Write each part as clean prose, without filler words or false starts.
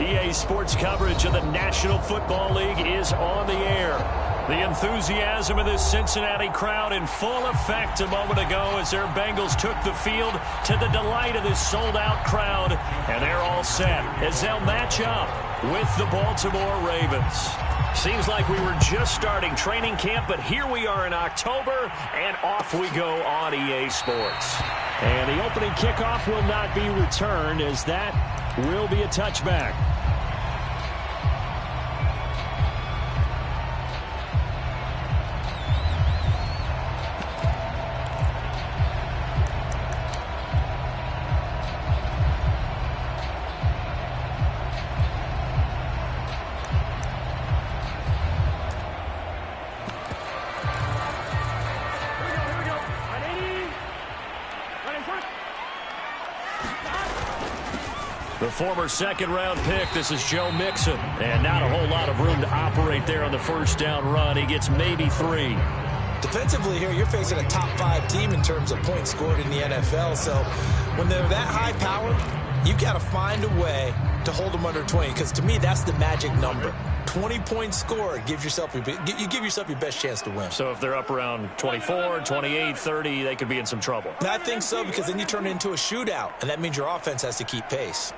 EA Sports coverage of the National Football League is on the air. The enthusiasm of this Cincinnati crowd in full effect a moment ago as their Bengals took the field to the delight of this sold-out crowd. And they're all set as they'll match up with the Baltimore Ravens. Seems like we were just starting training camp, but here we are in October, and off we go on EA Sports. And the opening kickoff will not be returned, as that will be a touchback. The former second-round pick, this is Joe Mixon. And not a whole lot of room to operate there on the first down run. He gets maybe 3. Defensively here, you're facing a top-5 team in terms of points scored in the NFL. So when they're that high powered, you've got to find a way to hold them under 20. Because to me, that's the magic number. 20 points scored, you give yourself your best chance to win. So if they're up around 24, 28, 30, they could be in some trouble. I think so, because then you turn it into a shootout, and that means your offense has to keep pace.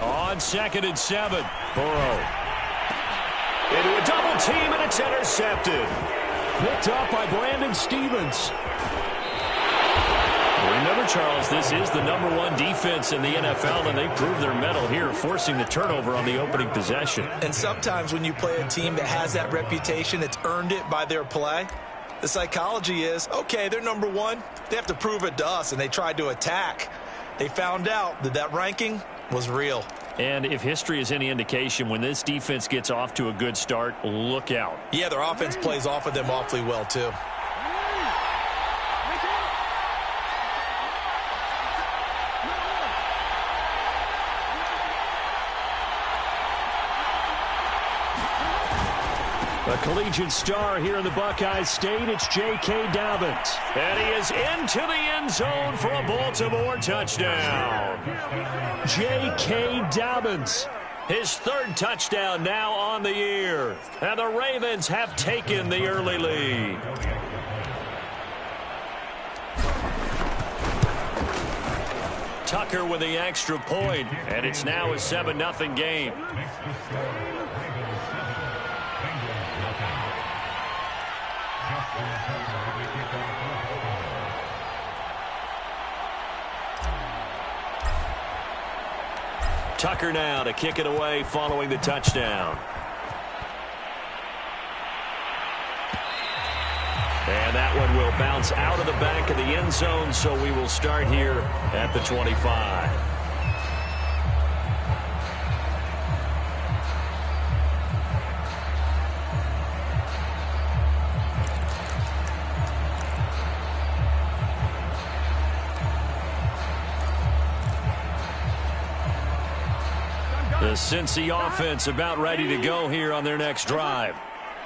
On 2nd and 7, Burrow. Into a double team, and it's intercepted. Picked up by Brandon Stevens. Remember, Charles, this is the #1 defense in the NFL, and they proved their mettle here, forcing the turnover on the opening possession. And sometimes when you play a team that has that reputation, it's earned it by their play. The psychology is, okay, they're #1. They have to prove it to us, and they tried to attack. They found out that that ranking was real. And if history is any indication, when this defense gets off to a good start, look out. Yeah, their offense plays off of them awfully well, too. A collegiate star here in the Buckeye State, it's J.K. Dobbins. And he is into the end zone for a Baltimore touchdown. J.K. Dobbins. His 3rd touchdown now on the year. And the Ravens have taken the early lead. Tucker with the extra point, and it's now a 7-0 game. Tucker now to kick it away following the touchdown. And that one will bounce out of the back of the end zone, so we will start here at the 25. The Cincy offense about ready to go here on their next drive.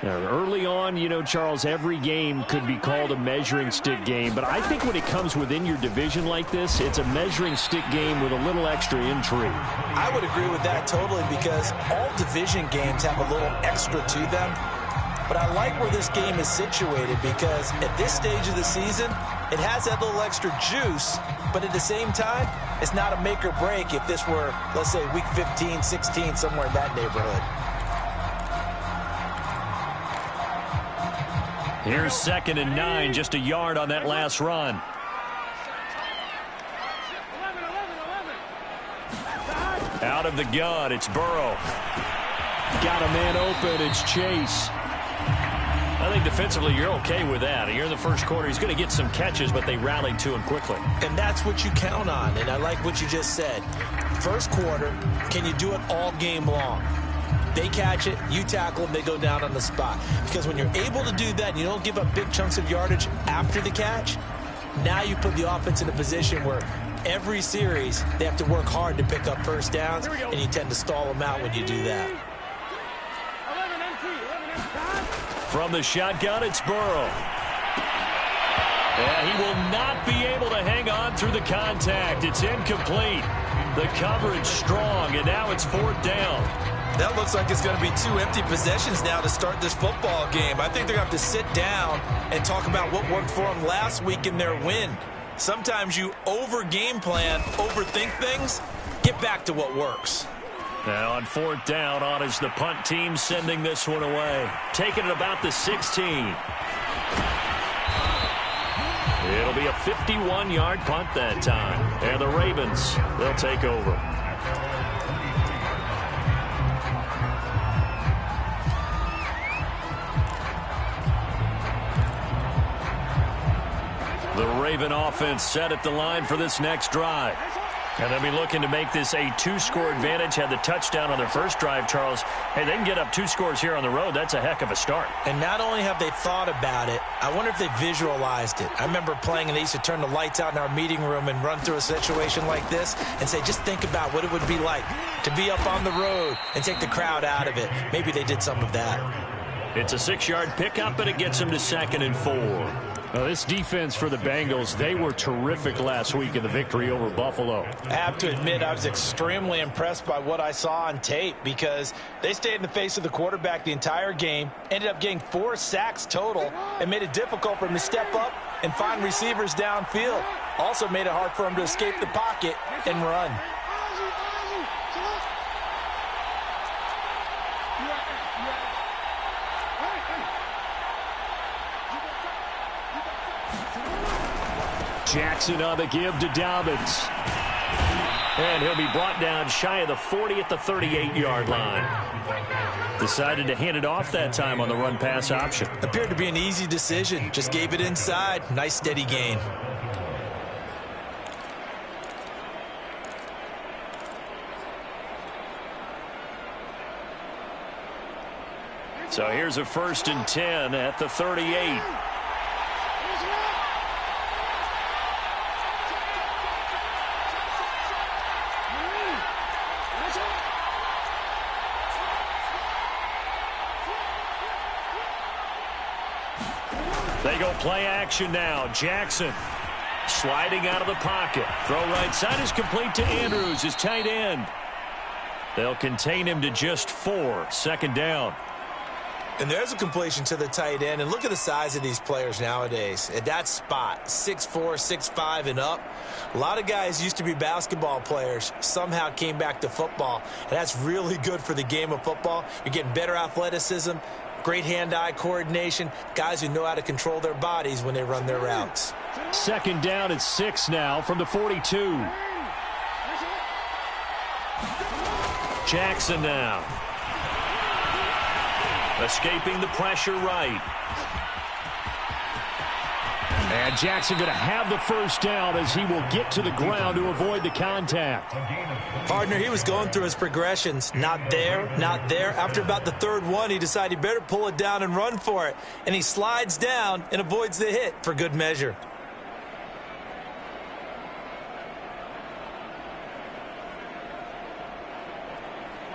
Now, early on, you know, Charles, every game could be called a measuring stick game. But I think when it comes within your division like this, it's a measuring stick game with a little extra intrigue. I would agree with that totally, because all division games have a little extra to them. But I like where this game is situated, because at this stage of the season, it has that little extra juice, but at the same time, it's not a make or break if this were, let's say, week 15, 16, somewhere in that neighborhood. Here's 2nd and 9, just a yard on that last run. Out of the gun, it's Burrow. Got a man open, it's Chase. I think defensively you're okay with that. Here in the first quarter, he's going to get some catches, but they rallied to him quickly. And that's what you count on, and I like what you just said. First quarter, can you do it all game long? They catch it, you tackle them, they go down on the spot. Because when you're able to do that and you don't give up big chunks of yardage after the catch, now you put the offense in a position where every series they have to work hard to pick up first downs, and you tend to stall them out when you do that. From the shotgun, it's Burrow. Yeah, he will not be able to hang on through the contact. It's incomplete. The coverage strong, and now it's 4th down. That looks like it's going to be 2 empty possessions now to start this football game. I think they're going to have to sit down and talk about what worked for them last week in their win. Sometimes you over-game plan, overthink things. Get back to what works. Now on 4th down, on is the punt team sending this one away. Taking it about the 16. It'll be a 51-yard punt that time. And the Ravens, they'll take over. The Raven offense set at the line for this next drive. And they'll be looking to make this a 2-score advantage. Had the touchdown on their first drive, Charles. Hey, they can get up 2 scores here on the road. That's a heck of a start. And not only have they thought about it, I wonder if they visualized it. I remember playing, and they used to turn the lights out in our meeting room and run through a situation like this and say, just think about what it would be like to be up on the road and take the crowd out of it. Maybe they did some of that. It's a 6-yard pickup, and it gets them to 2nd and 4. Well, this defense for the Bengals, they were terrific last week in the victory over Buffalo. I have to admit, I was extremely impressed by what I saw on tape because they stayed in the face of the quarterback the entire game, ended up getting 4 sacks total, and made it difficult for him to step up and find receivers downfield. Also made it hard for him to escape the pocket and run. Jackson on the give to Dobbins. And he'll be brought down shy of the 40 at the 38-yard line. Decided to hand it off that time on the run-pass option. Appeared to be an easy decision. Just gave it inside. Nice steady gain. So here's a 1st and 10 at the 38. They go play action now. Jackson sliding out of the pocket. Throw right side is complete to Andrews, his tight end. They'll contain him to just 4. 2nd down. And there's a completion to the tight end. And look at the size of these players nowadays. At that spot, 6'4", 6'5", and up. A lot of guys used to be basketball players, somehow came back to football. And that's really good for the game of football. You're getting better athleticism, great hand-eye coordination, guys who know how to control their bodies when they run their routes. 2nd down and 6 now from the 42. Jackson now. Escaping the pressure right. And Jackson going to have the 1st down as he will get to the ground to avoid the contact. Partner, he was going through his progressions. Not there, not there. After about the 3rd one, he decided he better pull it down and run for it. And he slides down and avoids the hit for good measure.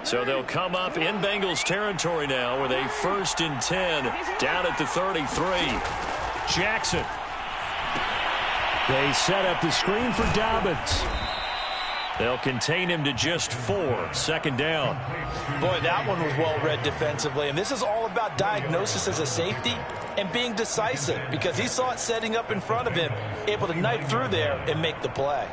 So they'll come up in Bengals territory now with a 1st and 10 down at the 33. Jackson. They set up the screen for Dobbins. They'll contain him to just 4. 2nd down. Boy, that one was well read defensively. And this is all about diagnosis as a safety and being decisive because he saw it setting up in front of him, able to knife through there and make the play.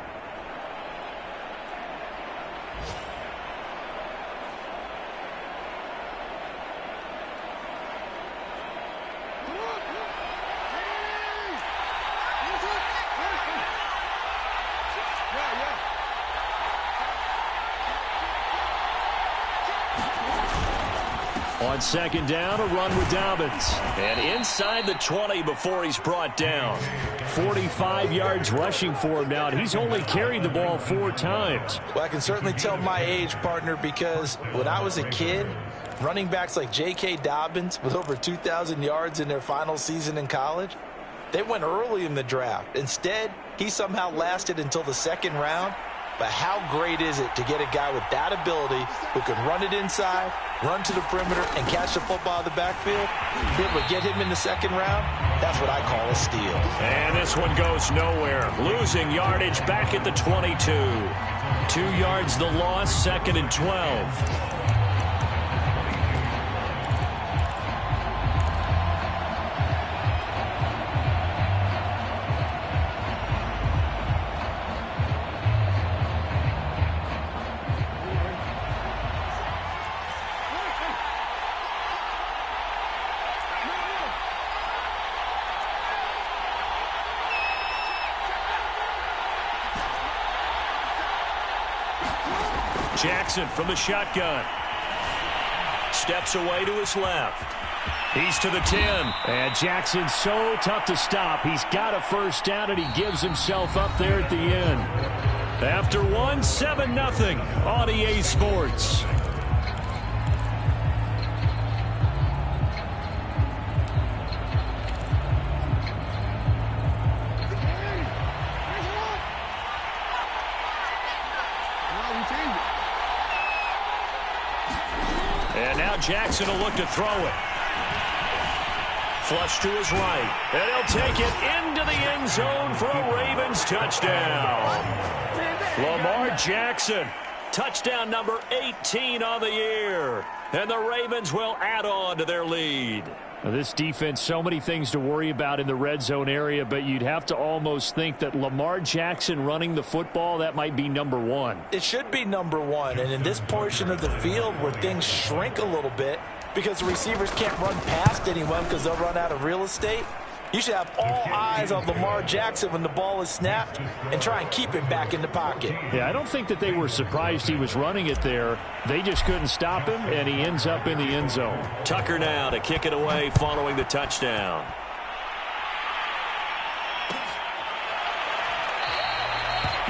On 2nd down, a run with Dobbins. And inside the 20 before he's brought down. 45 yards rushing for him now, and he's only carried the ball 4 times. Well, I can certainly tell my age, partner, because when I was a kid, running backs like J.K. Dobbins with over 2,000 yards in their final season in college, they went early in the draft. Instead, he somehow lasted until the 2nd round. But how great is it to get a guy with that ability who can run it inside, run to the perimeter, and catch the football in the backfield, be able to get him in the second round, that's what I call a steal. And this one goes nowhere. Losing yardage back at the 22. 2 yards the loss, 2nd and 12. Jackson from the shotgun. Steps away to his left. He's to the 10. And Jackson's so tough to stop. He's got a first down, and he gives himself up there at the end. After 1, 7-0 on EA Sports. And now Jackson will look to throw it. Flush to his right. And he'll take it into the end zone for a Ravens touchdown. Lamar Jackson, touchdown number 18 on the year. And the Ravens will add on to their lead. Now, this defense, so many things to worry about in the red zone area, but you'd have to almost think that Lamar Jackson running the football, that might be number one. It should be number one, and in this portion of the field where things shrink a little bit because the receivers can't run past anyone because they'll run out of real estate, you should have all eyes on Lamar Jackson when the ball is snapped and try and keep him back in the pocket. Yeah, I don't think that they were surprised he was running it there. They just couldn't stop him, and he ends up in the end zone. Tucker now to kick it away following the touchdown.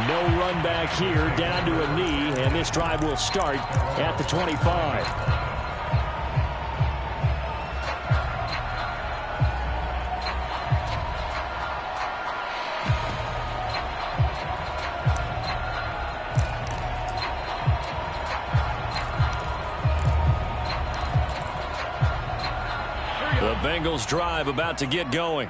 No run back here, down to a knee, and this drive will start at the 25. The Bengals drive about to get going.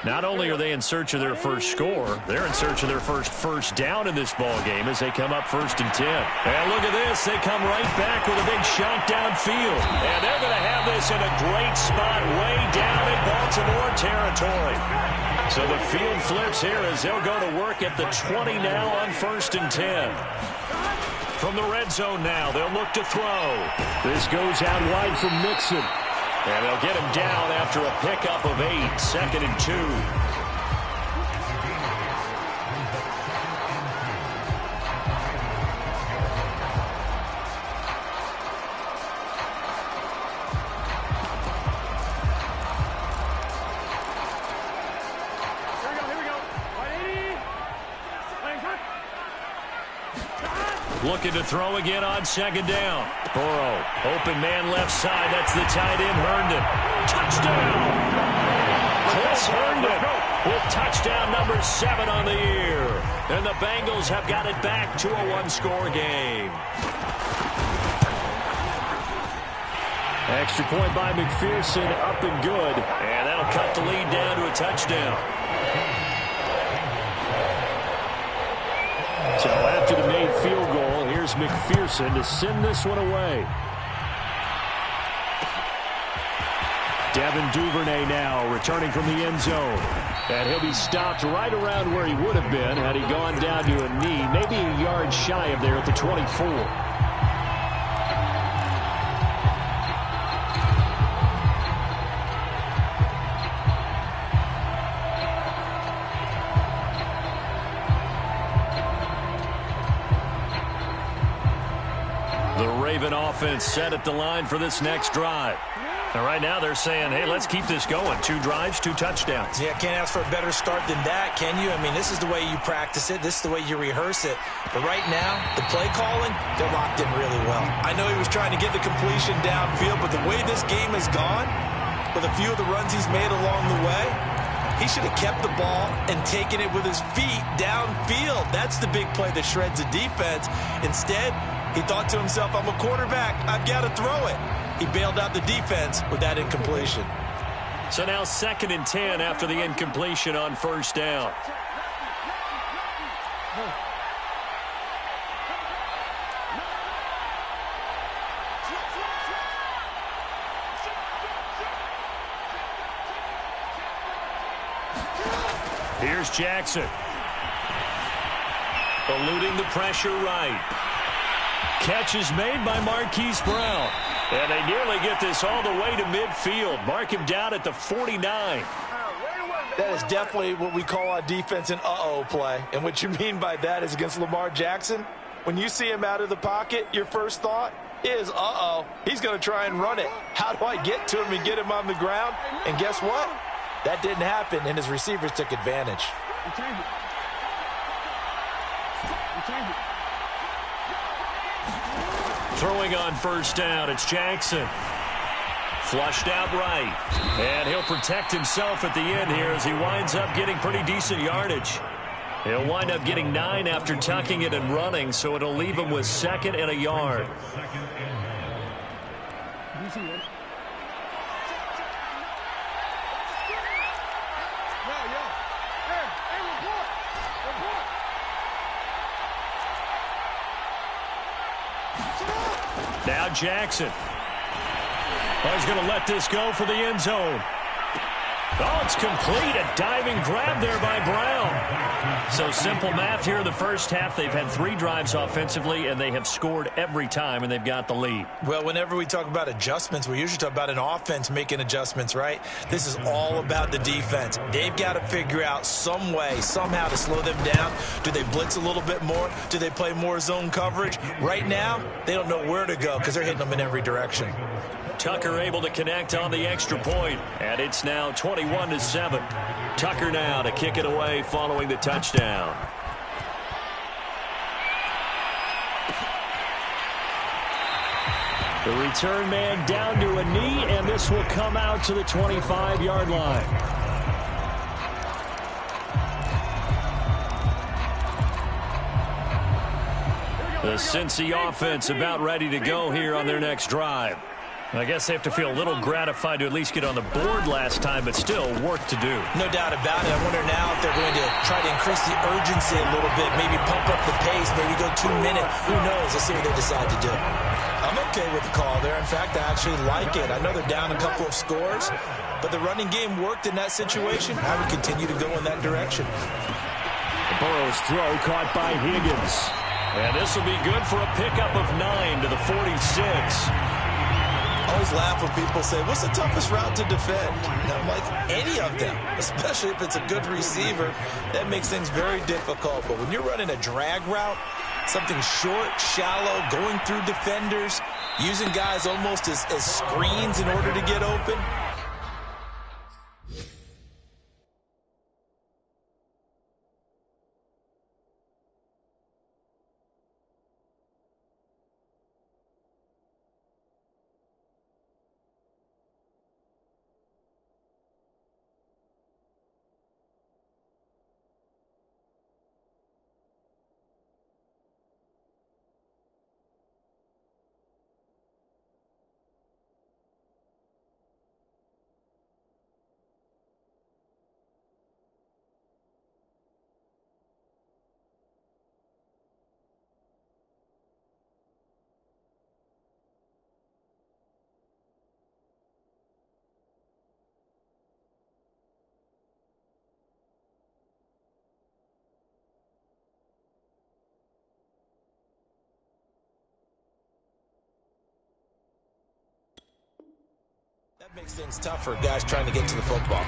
Not only are they in search of their first score, they're in search of their first down in this ball game as they come up 1st and 10. And look at this. They come right back with a big shot downfield. And they're going to have this in a great spot way down in Baltimore territory. So the field flips here as they'll go to work at the 20 now on 1st and 10. From the red zone now, they'll look to throw. This goes out wide from Mixon. And they'll get him down after a pickup of 8, 2nd and 2. Looking to throw again on 2nd down. Burrow, open man left side. That's the tight end, Herndon. Touchdown! Chris Herndon with touchdown number 7 on the year. And the Bengals have got it back to a one-score game. Extra point by McPherson, up and good. And that'll cut the lead down to a touchdown. So after the made field goal, here's McPherson to send this one away. Devin Duvernay now returning from the end zone. And he'll be stopped right around where he would have been had he gone down to a knee, maybe a yard shy of there at the 24. Offense set at the line for this next drive. And right now they're saying, hey, let's keep this going. 2 drives, 2 touchdowns. Yeah, can't ask for a better start than that, can you? I mean, this is the way you practice it. This is the way you rehearse it. But right now, the play calling, they're locked in really well. I know he was trying to get the completion downfield, but the way this game has gone, with a few of the runs he's made along the way, he should have kept the ball and taken it with his feet downfield. That's the big play that shreds the defense. Instead, He thought to himself, I'm a quarterback. I've got to throw it. He bailed out the defense with that incompletion. So now 2nd and 10 after the incompletion on 1st down. Here's Jackson. Eluding the pressure right. Catch is made by Marquise Brown. And they nearly get this all the way to midfield. Mark him down at the 49. That is definitely what we call on defense an uh-oh play. And what you mean by that is against Lamar Jackson, when you see him out of the pocket, your first thought is, uh-oh, he's going to try and run it. How do I get to him and get him on the ground? And guess what? That didn't happen, and his receivers took advantage. Throwing on 1st down, it's Jackson. Flushed out right. And he'll protect himself at the end here as he winds up getting pretty decent yardage. He'll wind up getting 9 after tucking it and running, so it'll leave him with 2nd and a yard. Now Jackson. He's going to let this go for the end zone. Oh, it's complete. A diving grab there by Brown. So simple math here in the first half. They've had 3 drives offensively, and they have scored every time, and they've got the lead. Well, whenever we talk about adjustments, we usually talk about an offense making adjustments, right? This is all about the defense. They've got to figure out some way, somehow to slow them down. Do they blitz a little bit more? Do they play more zone coverage? Right now, they don't know where to go because they're hitting them in every direction. Tucker able to connect on the extra point, and it's now 21-7. Tucker now to kick it away following the touchdown. The return man down to a knee, and this will come out to the 25-yard line. The Cincy offense about ready to go here on their next drive. I guess they have to feel a little gratified to at least get on the board last time, but still work to do. No doubt about it. I wonder now if they're going to try to increase the urgency a little bit, maybe pump up the pace, maybe go 2 minutes. Who knows? Let's see what they decide to do. I'm okay with the call there. In fact, I actually like it. I know they're down a couple of scores, but the running game worked in that situation. I would continue to go in that direction. Burrow's throw caught by Higgins. And this will be good for a pickup of 9 to the 46. I always laugh when people say, what's the toughest route to defend? And I'm like, any of them, especially if it's a good receiver. That makes things very difficult. But when you're running a drag route, something short, shallow, going through defenders, using guys almost as screens in order to get open, that makes things tough for guys trying to get to the football.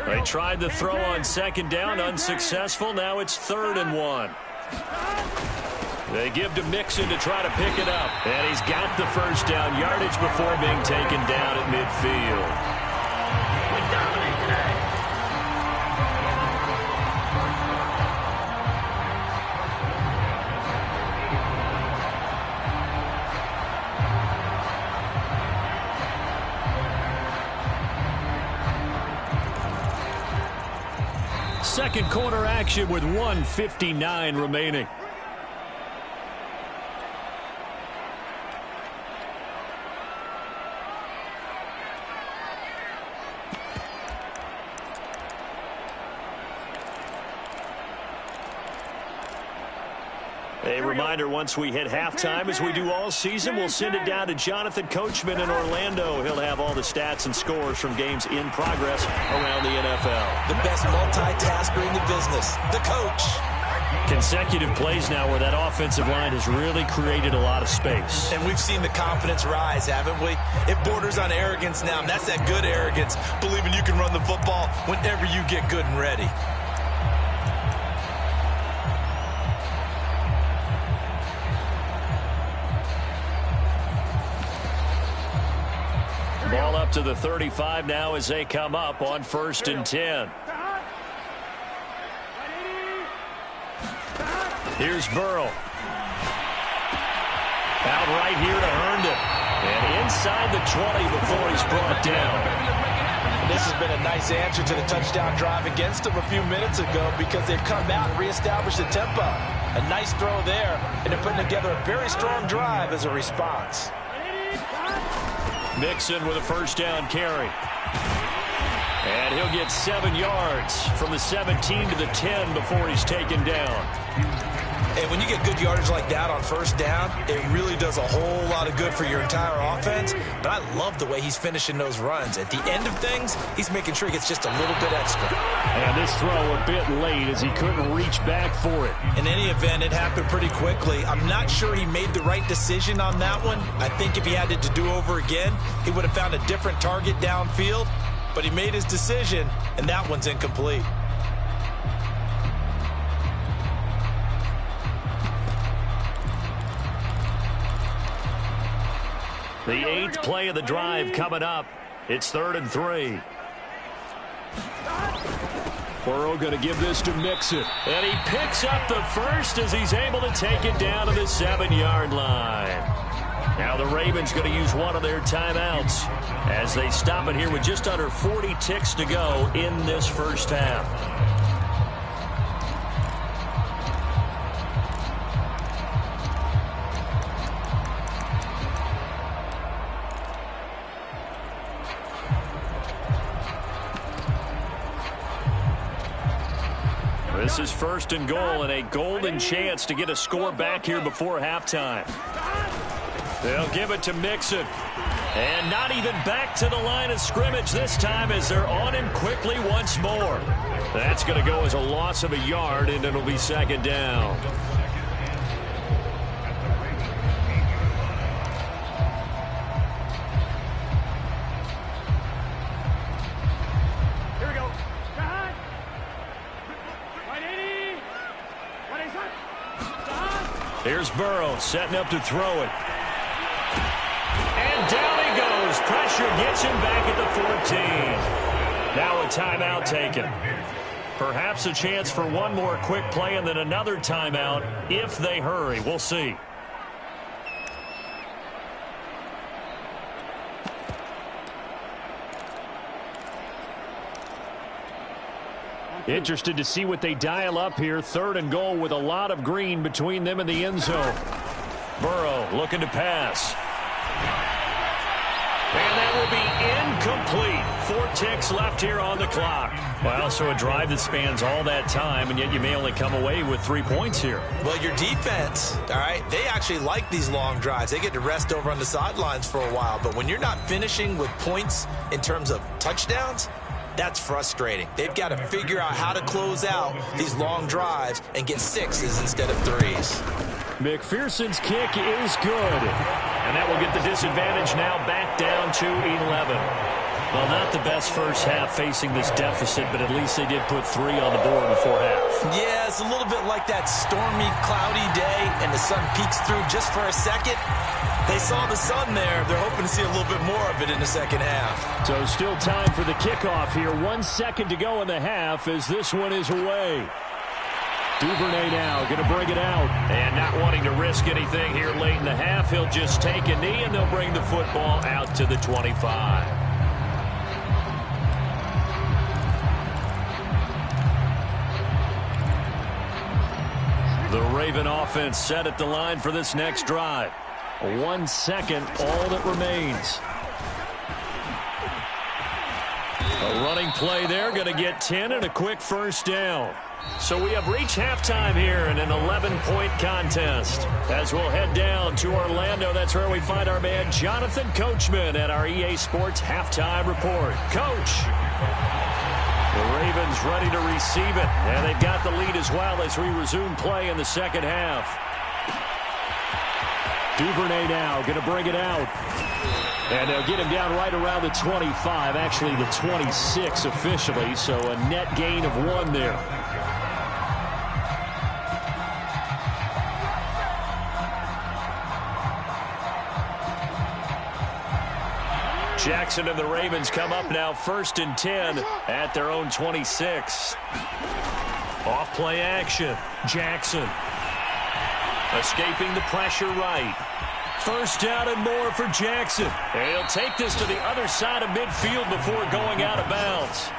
They tried the throw on 2nd down, unsuccessful. Now it's 3rd and 1. They give to Mixon to try to pick it up. And he's got the 1st down yardage before being taken down at midfield. We dominate today. second quarter action with 1:59 remaining. A reminder, once we hit halftime, as we do all season, we'll send it down to Jonathan Coachman in Orlando. He'll have all the stats and scores from games in progress around the NFL. The best multitasker in the business, the coach. Consecutive plays now where that offensive line has really created a lot of space. And we've seen the confidence rise, haven't we? It borders on arrogance now, and that's that good arrogance, believing you can run the football whenever you get good and ready. Ball up to the 35 now as they come up on 1st and 10. Here's Burrow. Out right here to Herndon. And inside the 20 before he's brought down. This has been a nice answer to the touchdown drive against them a few minutes ago because they've come out and reestablished the tempo. A nice throw there, and they're putting together a very strong drive as a response. Mixon with a first down carry. And he'll get 7 yards from the 17 to the 10 before he's taken down. And when you get good yardage like that on first down, it really does a whole lot of good for your entire offense. But I love the way he's finishing those runs. At the end of things, he's making sure he gets just a little bit extra. And this throw a bit late as he couldn't reach back for it. In any event, it happened pretty quickly. I'm not sure he made the right decision on that one. I think if he had it to do over again, he would have found a different target downfield. But he made his decision, and that one's incomplete. The 8th play of the drive coming up. It's 3rd and 3. Burrow going to give this to Mixon. And he picks up the first as he's able to take it down to the 7-yard line. Now the Ravens going to use one of their timeouts as they stop it here with just under 40 ticks to go in this first half. This is 1st and goal and a golden chance to get a score back here before halftime. They'll give it to Mixon. And not even back to the line of scrimmage this time as they're on him quickly once more. That's going to go as a loss of a yard, and it'll be 2nd down. Here's Burrow setting up to throw it. And down he goes. Pressure gets him back at the 14. Now a timeout taken. Perhaps a chance for one more quick play and then another timeout if they hurry. We'll see. Interested to see what they dial up here. 3rd and goal with a lot of green between them and the end zone. Burrow looking to pass. And that will be incomplete. 4 ticks left here on the clock. Well, so a drive that spans all that time, and yet you may only come away with 3 points here. Well, your defense, all right, they actually like these long drives. They get to rest over on the sidelines for a while. But when you're not finishing with points in terms of touchdowns, that's frustrating. They've got to figure out how to close out these long drives and get 6s instead of 3s. McPherson's kick is good. And that will get the disadvantage now back down to 11. Well, not the best first half facing this deficit, but at least they did put 3 on the board before half. Yeah, it's a little bit like that stormy, cloudy day, and the sun peeks through just for a second. They saw the sun there. They're hoping to see a little bit more of it in the second half. So still time for the kickoff here. 1 second to go in the half as this one is away. Duvernay now going to bring it out. And not wanting to risk anything here late in the half, he'll just take a knee and they'll bring the football out to the 25. Raven offense set at the line for this next drive. 1 second, all that remains. A running play there, going to get 10 and a quick first down. So we have reached halftime here in an 11-point contest. As we'll head down to Orlando, that's where we find our man Jonathan Coachman at our EA Sports Halftime Report. Coach, the Ravens ready to receive it, and they've got the lead as well as we resume play in the second half. Duvernay now going to bring it out. And they'll get him down right around the 25, actually the 26 officially, so a net gain of 1 there. Jackson and the Ravens come up now 1st and 10 at their own 26. Off play action. Jackson escaping the pressure right. First down and more for Jackson. And he'll take this to the other side of midfield before going out of bounds.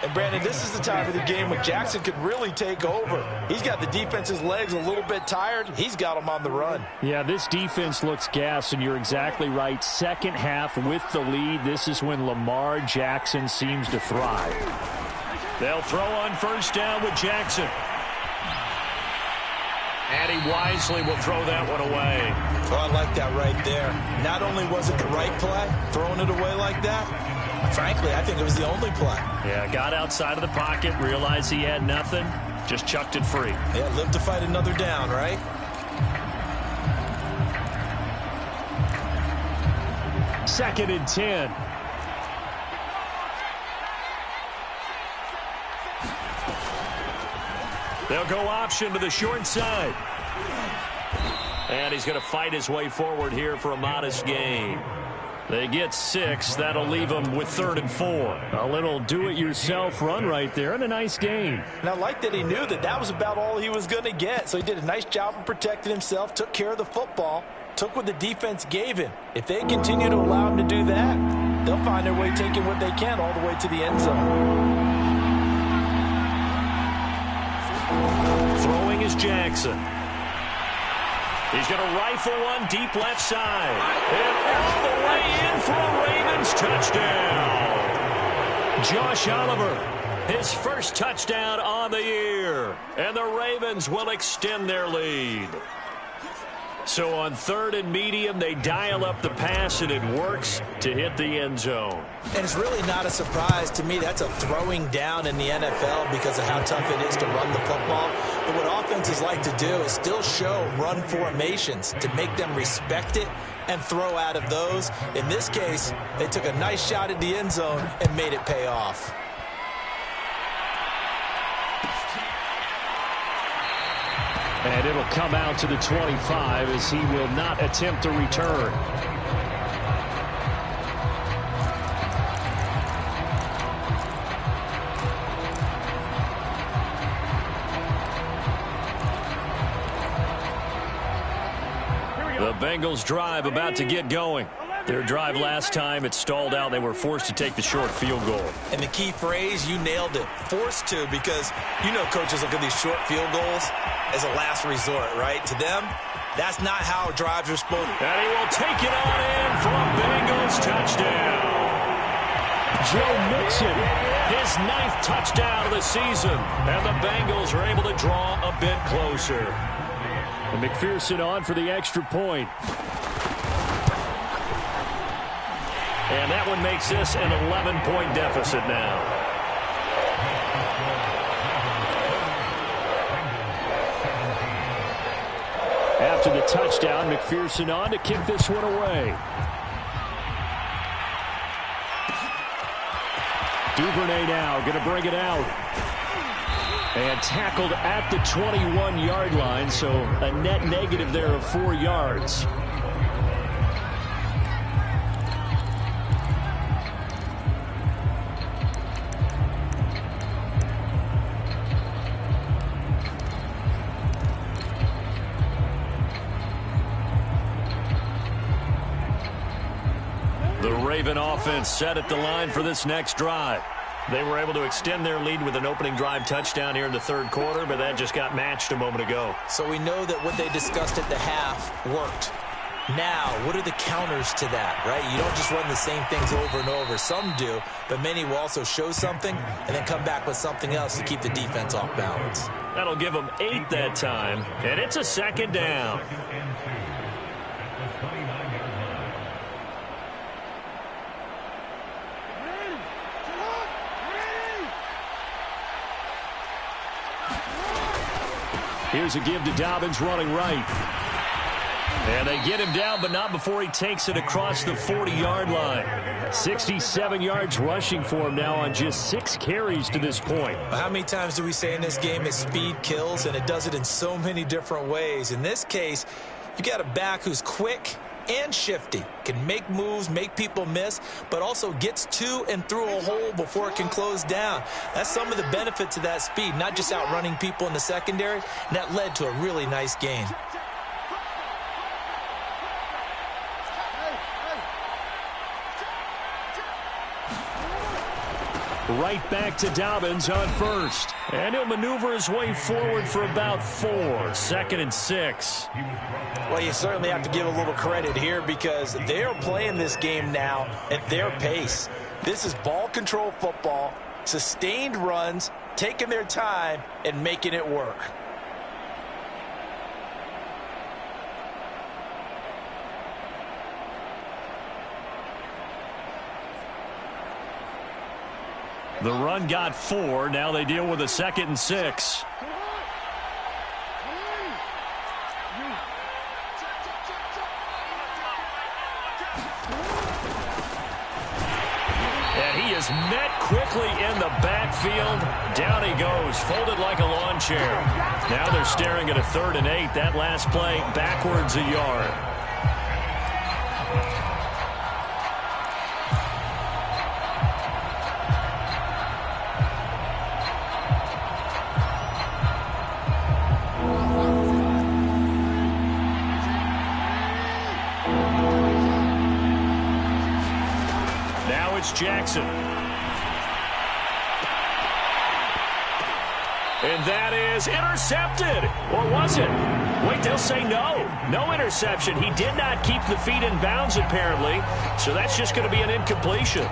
And, Brandon, this is the time of the game when Jackson could really take over. He's got the defense's legs a little bit tired. He's got them on the run. Yeah, this defense looks gassed, and you're exactly right. Second half with the lead, this is when Lamar Jackson seems to thrive. They'll throw on first down with Jackson. And he wisely will throw that one away. Oh, I like that right there. Not only was it the right play, throwing it away like that, frankly, I think it was the only play. Yeah, got outside of the pocket, realized he had nothing, just chucked it free. Yeah, live to fight another down, right? Second and 10. They'll go option to the short side. And he's going to fight his way forward here for a modest gain. They get 6. That'll leave them with 3rd and 4. A little do-it-yourself run right there and a nice gain. And I like that he knew that that was about all he was going to get. So he did a nice job of protecting himself, took care of the football, took what the defense gave him. If they continue to allow him to do that, they'll find their way taking what they can all the way to the end zone. Throwing is Jackson. He's going to rifle one deep left side. And all the way in for a Ravens touchdown. Josh Oliver, his first touchdown on the year. And the Ravens will extend their lead. So on 3rd and medium, they dial up the pass, and it works to hit the end zone. And it's really not a surprise to me. That's a throwing down in the NFL because of how tough it is to run the football. But what offenses like to do is still show run formations to make them respect it and throw out of those. In this case, they took a nice shot at the end zone and made it pay off. And it'll come out to the 25 as he will not attempt to return. The Bengals drive about to get going. Their drive last time, it stalled out. They were forced to take the short field goal. And the key phrase, you nailed it, forced to, because you know coaches look at these short field goals as a last resort, right? To them, that's not how drives are supposed to. And he will take it on in for a Bengals touchdown. Joe Mixon, his 9th touchdown of the season. And the Bengals are able to draw a bit closer. And McPherson on for the extra point. And that one makes this an 11-point deficit now. After the touchdown, McPherson on to kick this one away. Duvernay now going to bring it out. And tackled at the 21-yard line, so a net negative there of 4 yards. The Raven offense set at the line for this next drive. They were able to extend their lead with an opening drive touchdown here in the third quarter, but that just got matched a moment ago. So we know that what they discussed at the half worked. Now, what are the counters to that, right? You don't just run the same things over and over. Some do, but many will also show something and then come back with something else to keep the defense off balance. That'll give them 8 that time, and it's a second down. Here's a give to Dobbins running right. And they get him down, but not before he takes it across the 40-yard line. 67 yards rushing for him now on just 6 carries to this point. How many times do we say in this game that speed kills, and it does it in so many different ways? In this case, you got a back who's quick and shifty, can make moves, make people miss, but also gets to and through a hole before it can close down. That's some of the benefits of that speed, not just outrunning people in the secondary, and that led to a really nice gain. Right back to Dobbins on first. And he'll maneuver his way forward for about 4. 2nd and 6. Well, you certainly have to give a little credit here because they are playing this game now at their pace. This is ball control football, sustained runs, taking their time, and making it work. The run got 4. Now they deal with a 2nd and 6. And he is met quickly in the backfield. Down he goes, folded like a lawn chair. Now they're staring at a 3rd and 8. That last play backwards a yard. Jackson. And that is intercepted. Or was it? Wait, they'll say no. No interception. He did not keep the feet in bounds, apparently. So that's just going to be an incompletion.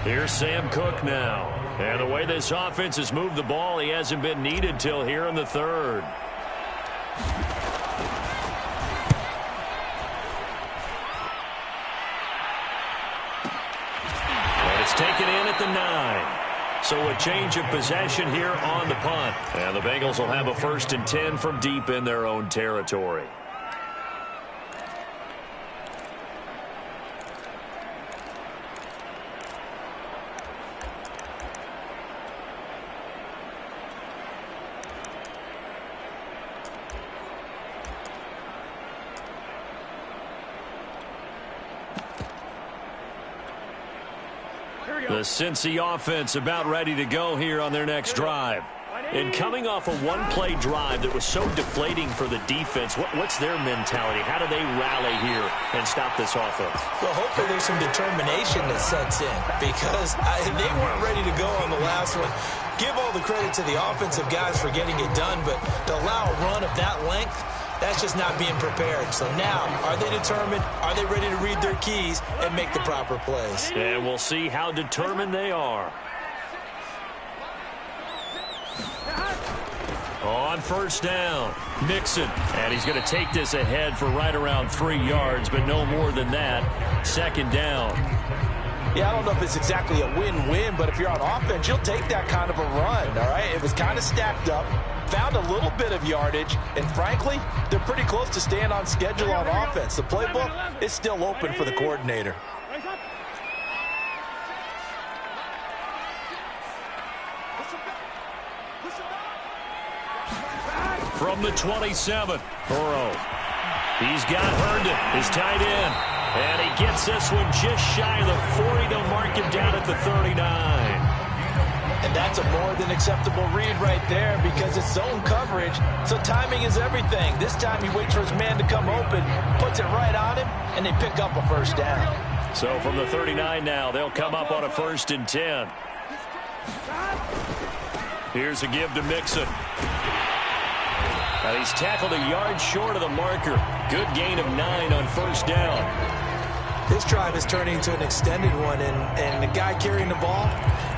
Here's Sam Cook now. And the way this offense has moved the ball, he hasn't been needed till here in the 3rd. And it's taken in at the 9. So a change of possession here on the punt. And the Bengals will have a 1st and 10 from deep in their own territory. The Cincy offense about ready to go here on their next drive. And coming off a one-play drive that was so deflating for the defense, what's their mentality? How do they rally here and stop this offense? Well, hopefully there's some determination that sets in because they weren't ready to go on the last one. Give all the credit to the offensive guys for getting it done, but to allow a run of that length, that's just not being prepared. So now, are they determined? Are they ready to read their keys and make the proper plays? And we'll see how determined they are. On 1st down, Mixon. And he's going to take this ahead for right around 3 yards, but no more than that. 2nd down. Yeah, I don't know if it's exactly a win-win, but if you're on offense, you'll take that kind of a run, all right? It was kind of stacked up, found a little bit of yardage, and frankly, they're pretty close to staying on schedule on offense. The playbook is still open for the coordinator. From the 27, Burrow. He's got Herndon, his tight end. And he gets this one just shy of the 40. They'll mark him down at the 39. And that's a more than acceptable read right there because it's zone coverage, so timing is everything. This time he waits for his man to come open, puts it right on him, and they pick up a first down. So from the 39 now, they'll come up on a 1st and 10. Here's a give to Mixon. And he's tackled a yard short of the marker. Good gain of 9 on 1st down. This drive is turning into an extended one, and the guy carrying the ball,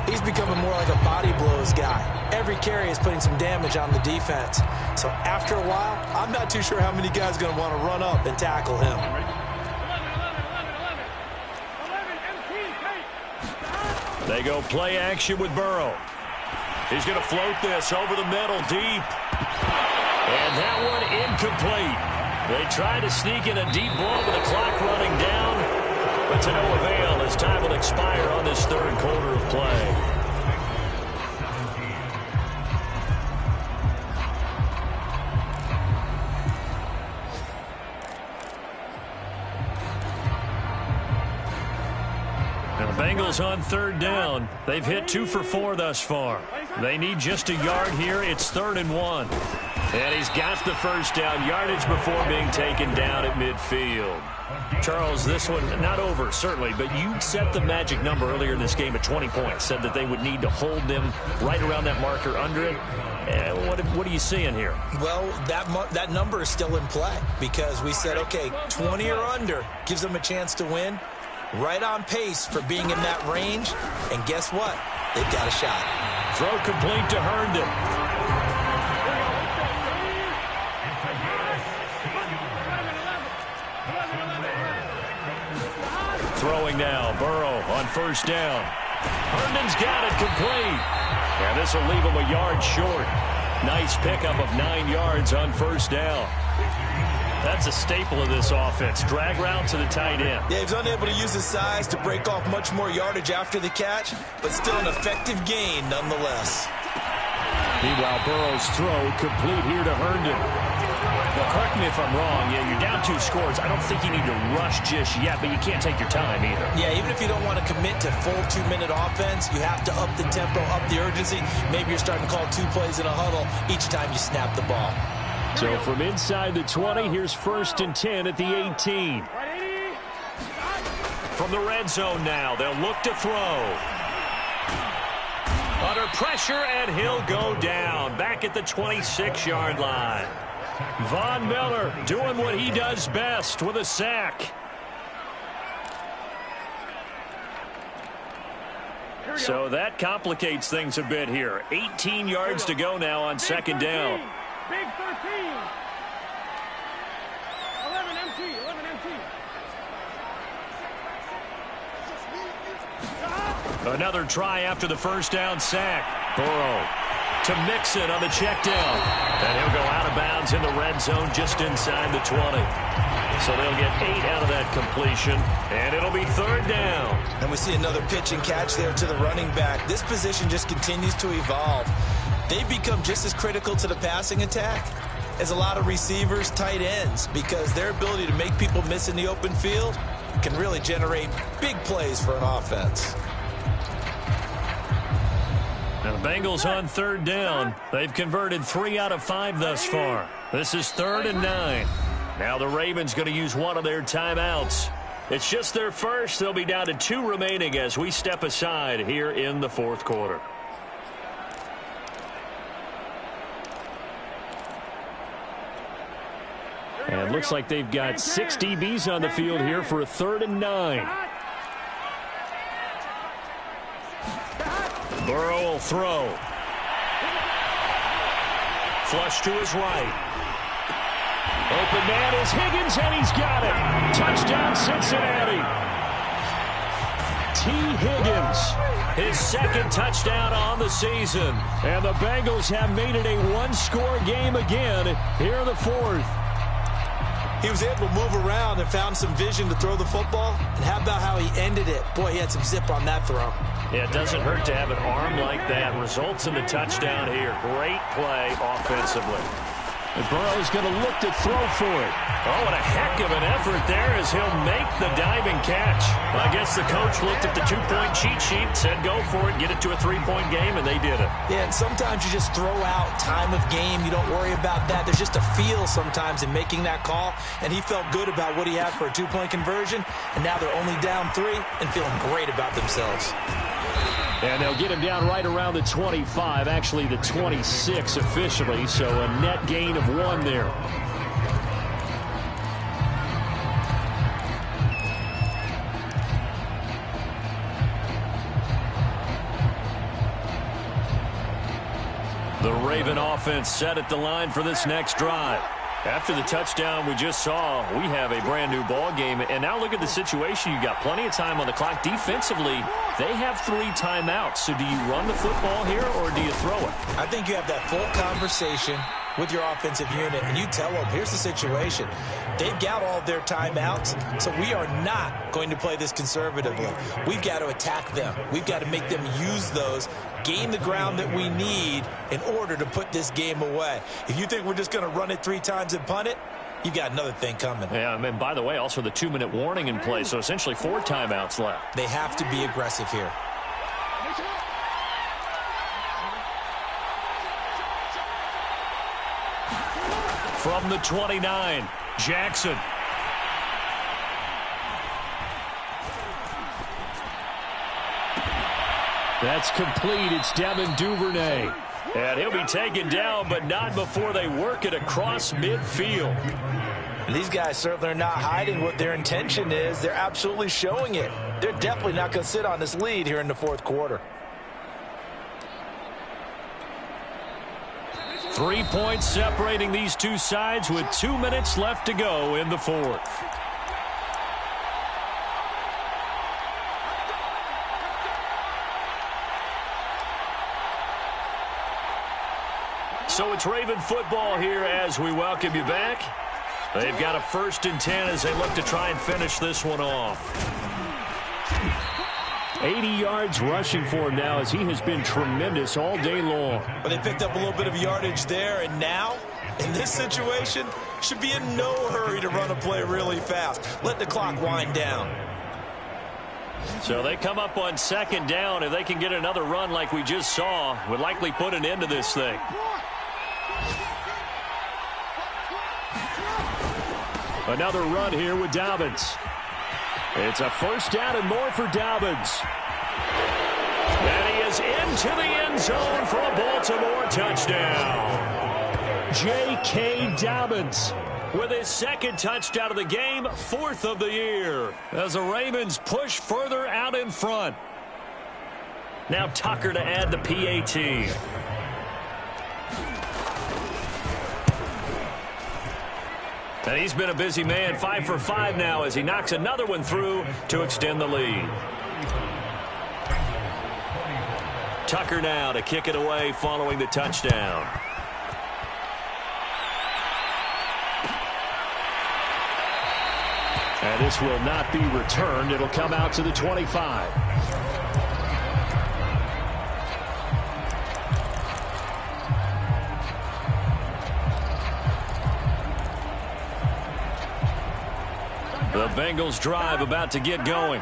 he's becoming more like a body blows guy. Every carry is putting some damage on the defense. So after a while, I'm not too sure how many guys are going to want to run up and tackle him. They go play action with Burrow. He's going to float this over the middle deep. And that one incomplete. They try to sneak in a deep ball with the clock running down, but to no avail as time will expire on this 3rd quarter of play. Now the Bengals on 3rd down. They've hit 2 for 4 thus far. They need just a yard here. It's 3rd and 1. And he's got the first down yardage before being taken down at midfield. Charles, this one not over, certainly, but you set the magic number earlier in this game at 20 points, said that they would need to hold them right around that marker under it. What are you seeing here? Well, that number is still in play because we said, okay, 20 or under gives them a chance to win. Right on pace for being in that range. And guess what? They've got a shot. Throw complete to Herndon. Throwing now, Burrow on 1st down. Herndon's got it complete. And this will leave him a yard short. Nice pickup of 9 yards on 1st down. That's a staple of this offense. Drag route to the tight end. Yeah, he's unable to use his size to break off much more yardage after the catch, but still an effective gain nonetheless. Meanwhile, Burrow's throw complete here to Herndon. Now, correct me if I'm wrong. Yeah, you're down 2 scores. I don't think you need to rush just yet, but you can't take your time either. Yeah, even if you don't want to commit to full 2-minute offense, you have to up the tempo, up the urgency. Maybe you're starting to call 2 plays in a huddle each time you snap the ball. So from inside the 20, here's 1st and 10 at the 18. From the red zone now, they'll look to throw. Under pressure, and he'll go down. Back at the 26-yard line. Von Miller doing what he does best with a sack. So that complicates things a bit here. 18 yards to go now on 2nd down. Big 13. 11 MT. 11 MT. Another try after the 1st down sack. Burrow to Mixon on the check down. And he'll go out of bounds in the red zone just inside the 20. So they'll get 8 out of that completion, and it'll be 3rd down. And we see another pitch and catch there to the running back. This position just continues to evolve. They become just as critical to the passing attack as a lot of receivers, tight ends, because their ability to make people miss in the open field can really generate big plays for an offense. Now the Bengals on 3rd down. They've converted 3 out of 5 thus far. This is 3rd and 9. Now the Ravens going to use one of their timeouts. It's just their first. They'll be down to 2 remaining as we step aside here in the 4th quarter. And it looks like they've got 6 DBs on the field here for a 3rd and 9. Burrow will throw. Flush to his right. Open man is Higgins, and he's got it. Touchdown, Cincinnati. T. Higgins, his 2nd touchdown on the season. And the Bengals have made it a 1-score game again here in the 4th. He was able to move around and found some vision to throw the football. And how about how he ended it? Boy, he had some zip on that throw. Yeah, it doesn't hurt to have an arm like that. Results in the touchdown here. Great play offensively. And Burrow's going to look to throw for it. Oh, and a heck of an effort there as he'll make the diving catch. I guess the coach looked at the two-point cheat sheet, said go for it, get it to a three-point game, and they did it. Yeah, and sometimes you just throw out time of game. You don't worry about that. There's just a feel sometimes in making that call, and he felt good about what he had for a two-point conversion, and now they're only down 3 and feeling great about themselves. And they'll get him down right around the 25, actually the 26 officially, so a net gain of 1 there. The Raven offense set at the line for this next drive. After the touchdown we just saw, we have a brand-new ball game. And now look at the situation. You've got plenty of time on the clock. Defensively, they have 3 timeouts. So do you run the football here or do you throw it? I think you have that full conversation with your offensive unit, and you tell them, here's the situation. They've got all of their timeouts, so we are not going to play this conservatively. We've got to attack them. We've got to make them use those, gain the ground that we need in order to put this game away. If you think we're just going to run it 3 times and punt it, you've got another thing coming. Yeah, and by the way, also the 2-minute warning in play, so essentially 4 timeouts left. They have to be aggressive here. From the 29, Jackson. That's complete. It's Devin Duvernay. And he'll be taken down, but not before they work it across midfield. And these guys certainly are not hiding what their intention is. They're absolutely showing it. They're definitely not going to sit on this lead here in the 4th quarter. 3 points separating these two sides with 2 minutes left to go in the 4th. So it's Raven football here as we welcome you back. They've got a 1st and 10 as they look to try and finish this one off. 80 yards rushing for him now as he has been tremendous all day long. But they picked up a little bit of yardage there, and now, in this situation, should be in no hurry to run a play really fast. Let the clock wind down. So they come up on 2nd down. If they can get another run like we just saw, would likely put an end to this thing. Another run here with Dobbins. It's a 1st down and more for Dobbins. And he is into the end zone for a Baltimore touchdown. J.K. Dobbins with his 2nd touchdown of the game, 4th of the year, as the Ravens push further out in front. Now Tucker to add the PAT. And he's been a busy man, 5 for 5 now as he knocks another one through to extend the lead. Tucker now to kick it away following the touchdown. And this will not be returned. It'll come out to the 25. The Bengals drive about to get going.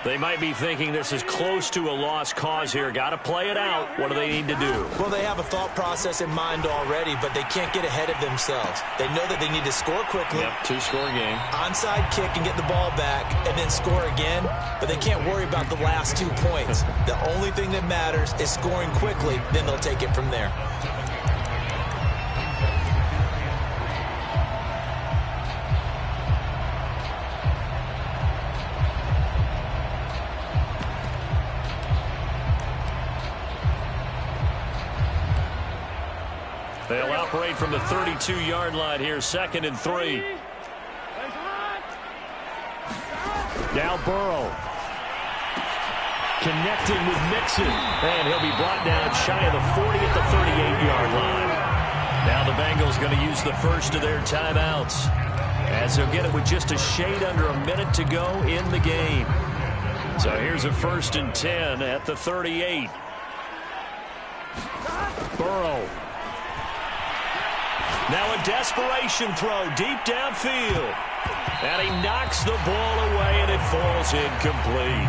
They might be thinking this is close to a lost cause here. Got to play it out. What do they need to do? Well, they have a thought process in mind already, but they can't get ahead of themselves. They know that they need to score quickly. Yep, 2-score game. Onside kick and get the ball back and then score again, but they can't worry about the last 2 points. The only thing that matters is scoring quickly, then they'll take it from there. They'll operate from the 32-yard line here, 2nd and 3. Now Burrow. Connecting with Mixon. And he'll be brought down shy of the 40 at the 38-yard line. Now the Bengals going to use the first of their timeouts, as they'll get it with just a shade under a minute to go in the game. So here's a 1st and 10 at the 38. Burrow. Now a desperation throw deep downfield. And he knocks the ball away, and it falls incomplete.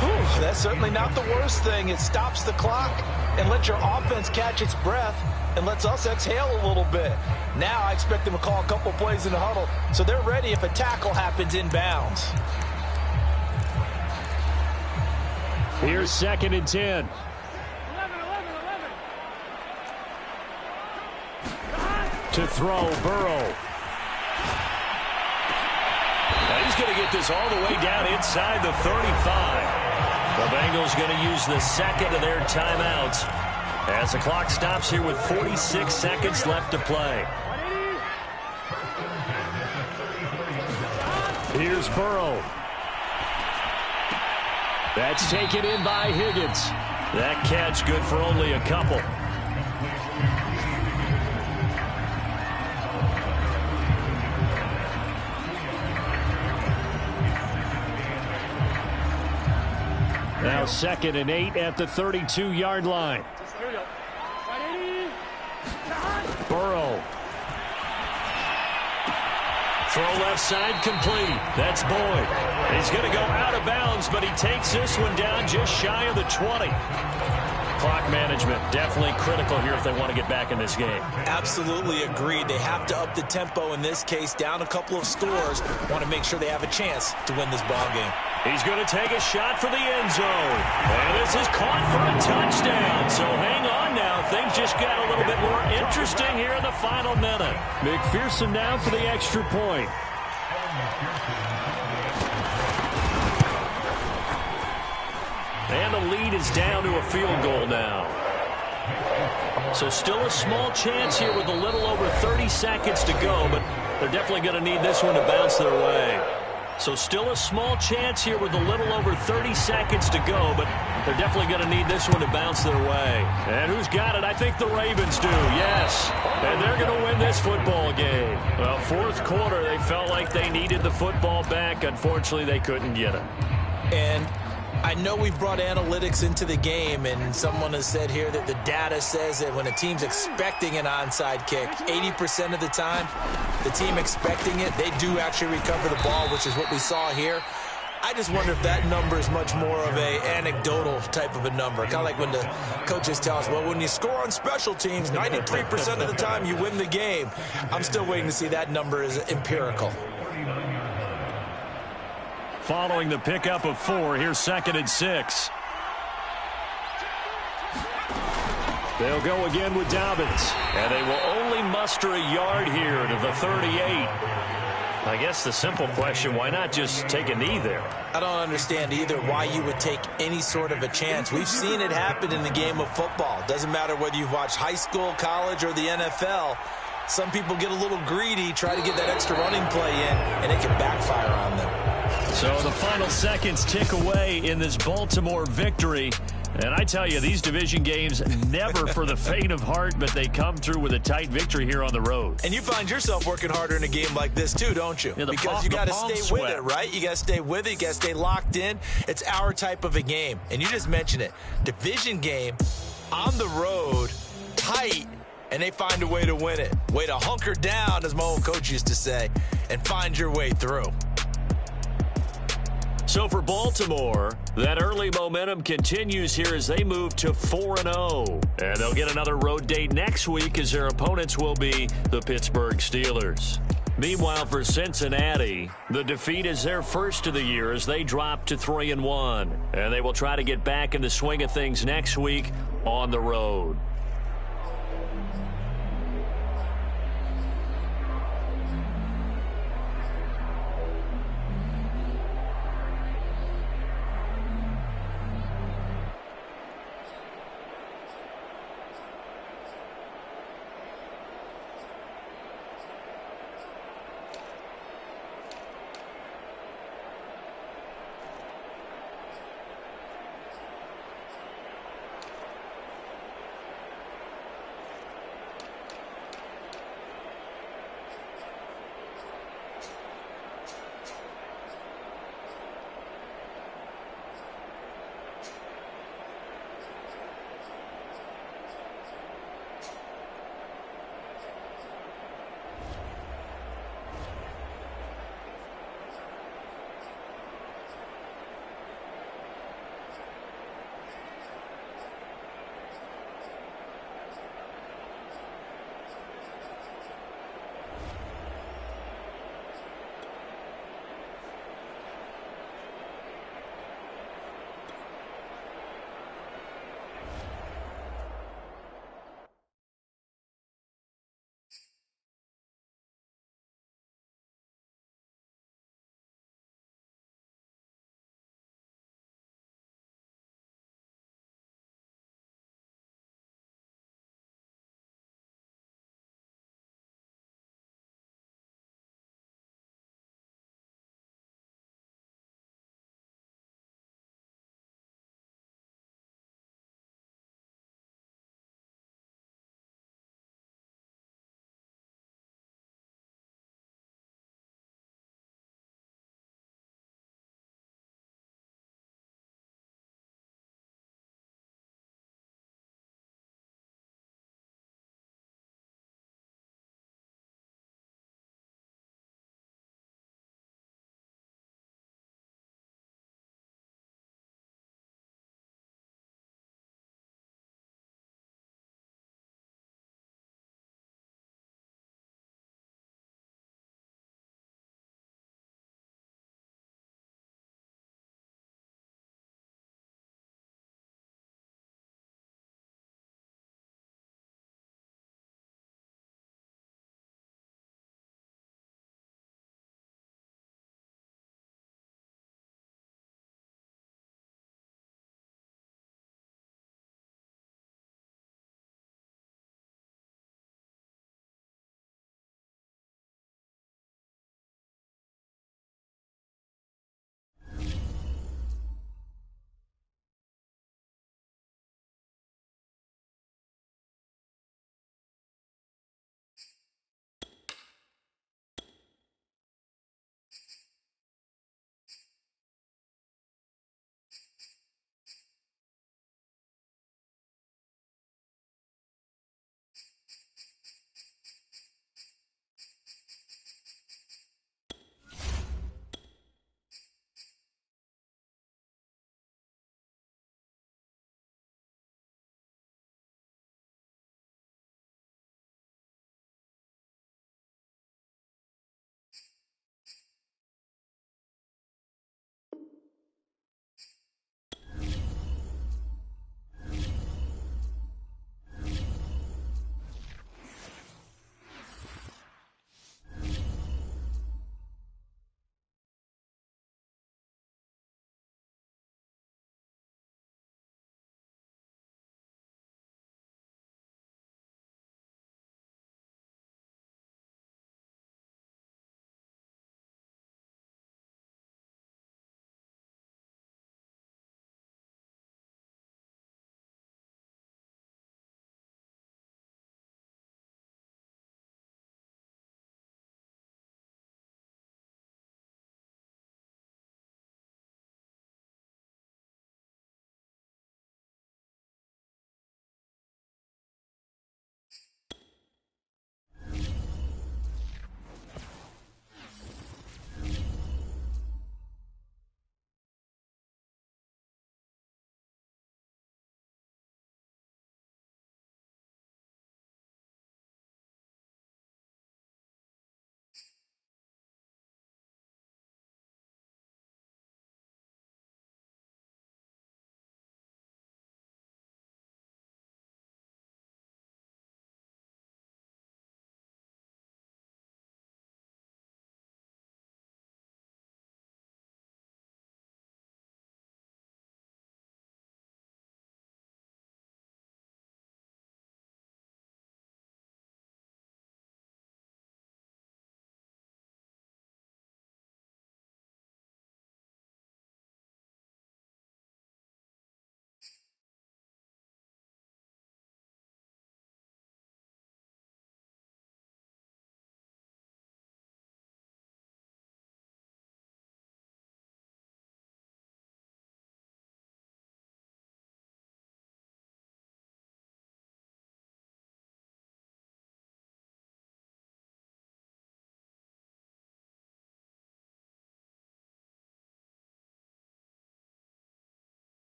Whew, that's certainly not the worst thing. It stops the clock and lets your offense catch its breath and lets us exhale a little bit. Now I expect them to call a couple plays in the huddle so they're ready if a tackle happens inbounds. Here's 2nd and 10. 11. To throw, Burrow. And he's going to get this all the way down inside the 35. The Bengals going to use the second of their timeouts as the clock stops here with 46 seconds left to play. Here's Burrow. That's taken in by Higgins. That catch good for only a couple. Now 2nd and 8 at the 32-yard line. Burrow. Throw left side complete. That's Boyd. He's going to go out of bounds, but he takes this one down just shy of the 20. Clock management definitely critical here if they want to get back in this game. Absolutely agreed. They have to up the tempo in this case, down a couple of scores. Want to make sure they have a chance to win this ball game. He's going to take a shot for the end zone. And this is caught for a touchdown. So hang on now. Things just got a little bit more interesting here in the final minute. McPherson now for the extra point. And the lead is down to a field goal now. So still a small chance here with a little over 30 seconds to go, but they're definitely going to need this one to bounce their way. So still a small chance here with a little over 30 seconds to go, but they're definitely going to need this one to bounce their way. And who's got it? I think the Ravens do, yes. And they're going to win this football game. Well, fourth quarter, they felt like they needed the football back. Unfortunately, they couldn't get it. And I know we've brought analytics into the game, and someone has said here that the data says that when a team's expecting an onside kick, 80% of the time, the team expecting it, they do actually recover the ball, which is what we saw here. I just wonder if that number is much more of a anecdotal type of a number. Kind of like when the coaches tell us, well, when you score on special teams, 93% of the time you win the game. I'm still waiting to see that number is empirical. Following the pickup of 4, here's 2nd and 6. They'll go again with Dobbins. And they will only muster a yard here to the 38. I guess the simple question, why not just take a knee there? I don't understand either why you would take any sort of a chance. We've seen it happen in the game of football. Doesn't matter whether you've watched high school, college, or the NFL. Some people get a little greedy, try to get that extra running play in, and it can backfire on them. So the final seconds tick away in this Baltimore victory. And I tell you, these division games, never for the faint of heart, but they come through with a tight victory here on the road. And you find yourself working harder in a game like this, too, don't you? Yeah, because you got to stay with it, right? You got to stay with it. You got to stay locked in. It's our type of a game. And you just mentioned it. Division game, on the road, tight, and they find a way to win it. Way to hunker down, as my old coach used to say, and find your way through. So for Baltimore, that early momentum continues here as they move to 4-0. And they'll get another road date next week as their opponents will be the Pittsburgh Steelers. Meanwhile, for Cincinnati, the defeat is their first of the year as they drop to 3-1. And they will try to get back in the swing of things next week on the road.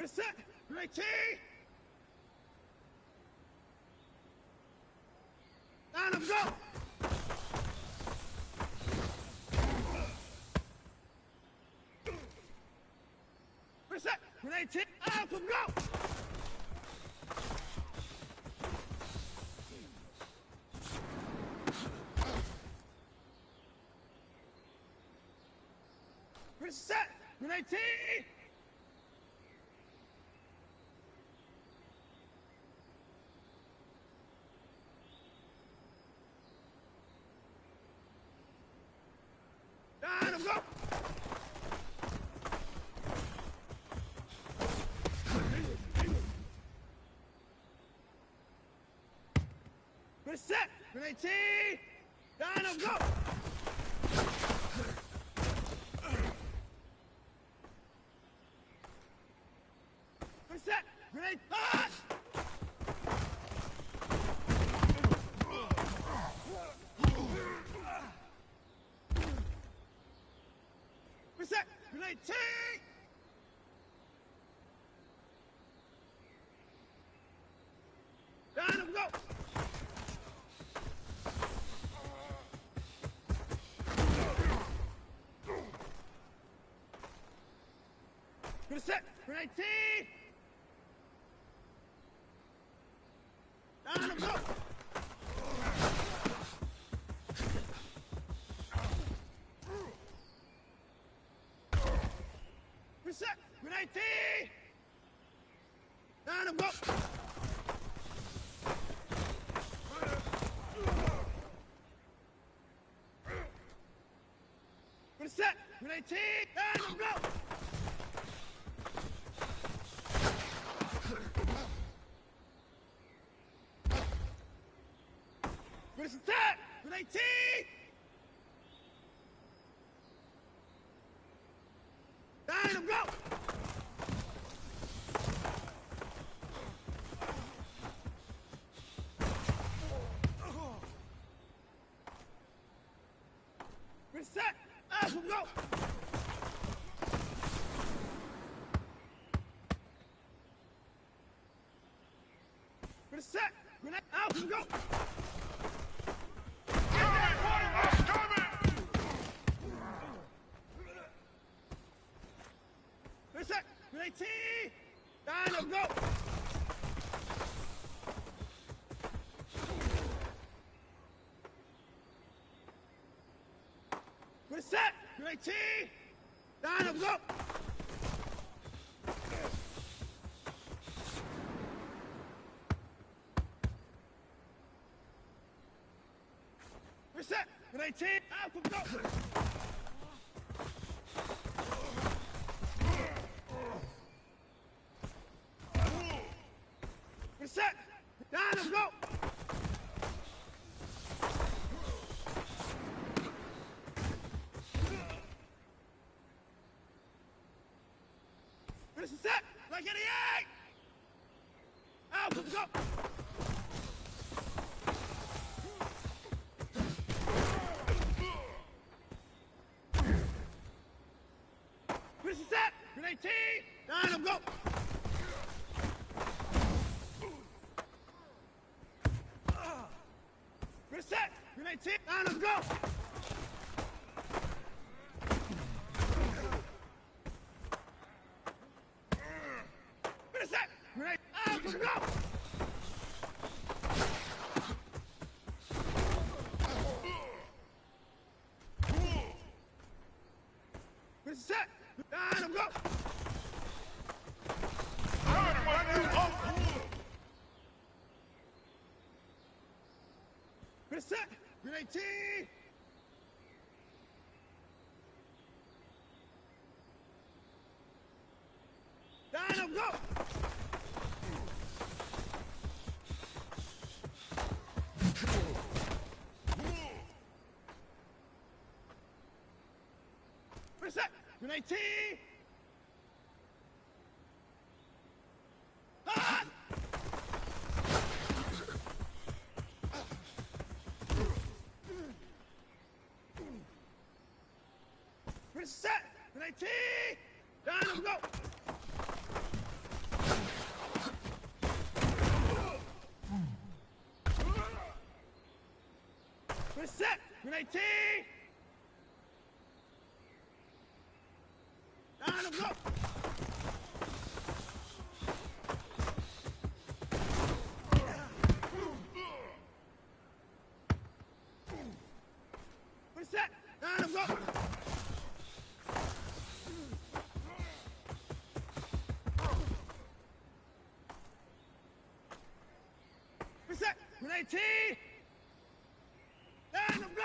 Set. Ready, T. Down and go. Set. Ready, T. Out and go. Set. Ready, T. Down and go. Set. Ready, T. Down and go. Set. Ready, pass. Set. Ready, T. Down and go. Set. Ready, T. Down and go. Reset. Ready, T. Down and go. Reset. Ready, T. Down and go. Reset. Ready, T. Down and go. Reset. Up and go. Reset. Ready, out and go. Reset. Ready, T. Down and go. Reset. Ready, T. Down and go. Reset. Ready, T. Out and go. Reset. Down and go. Reset. Like 88. Out and go. Reset. Ready, T. Down and go. Reset. Ready, T. Down and go. Reset. Ready, out and go. Reset. Down and go. Reset. Ready, T. Down and go. Reset. Ready, T. Ah! Reset. Ready, T. Down and go. Grenade T! Down and go! Reset! Down and go! Reset! Grenade T! Down and go!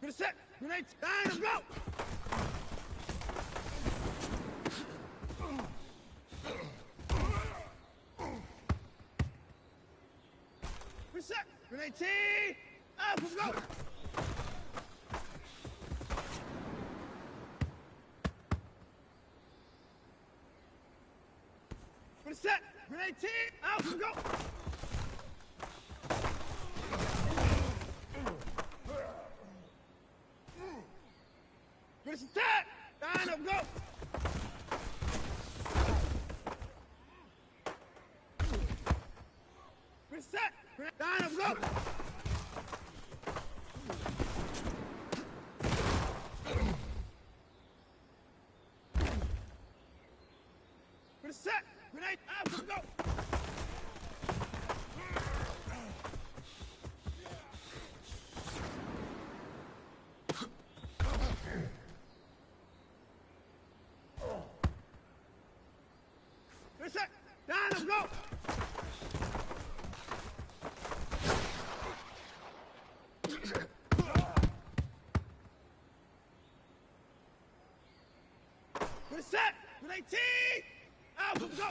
Reset! Grenade down and go! Reset! Grenade T! Up and go! Reset! Grenade T! Out and go! Reset! Down and go! Reset! Down and go! Reset! Grenade out and go! Reset! Down and go! Reset! Grenade T! Out and go!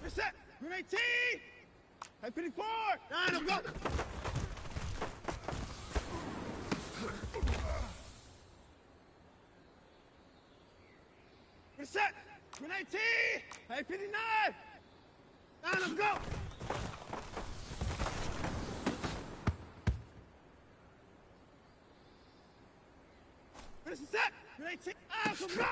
Reset! Grenade T! Type 54! Down and go! Reset! Grenade T! Type 59! Down and go! Reset! Grenade T! Out and go!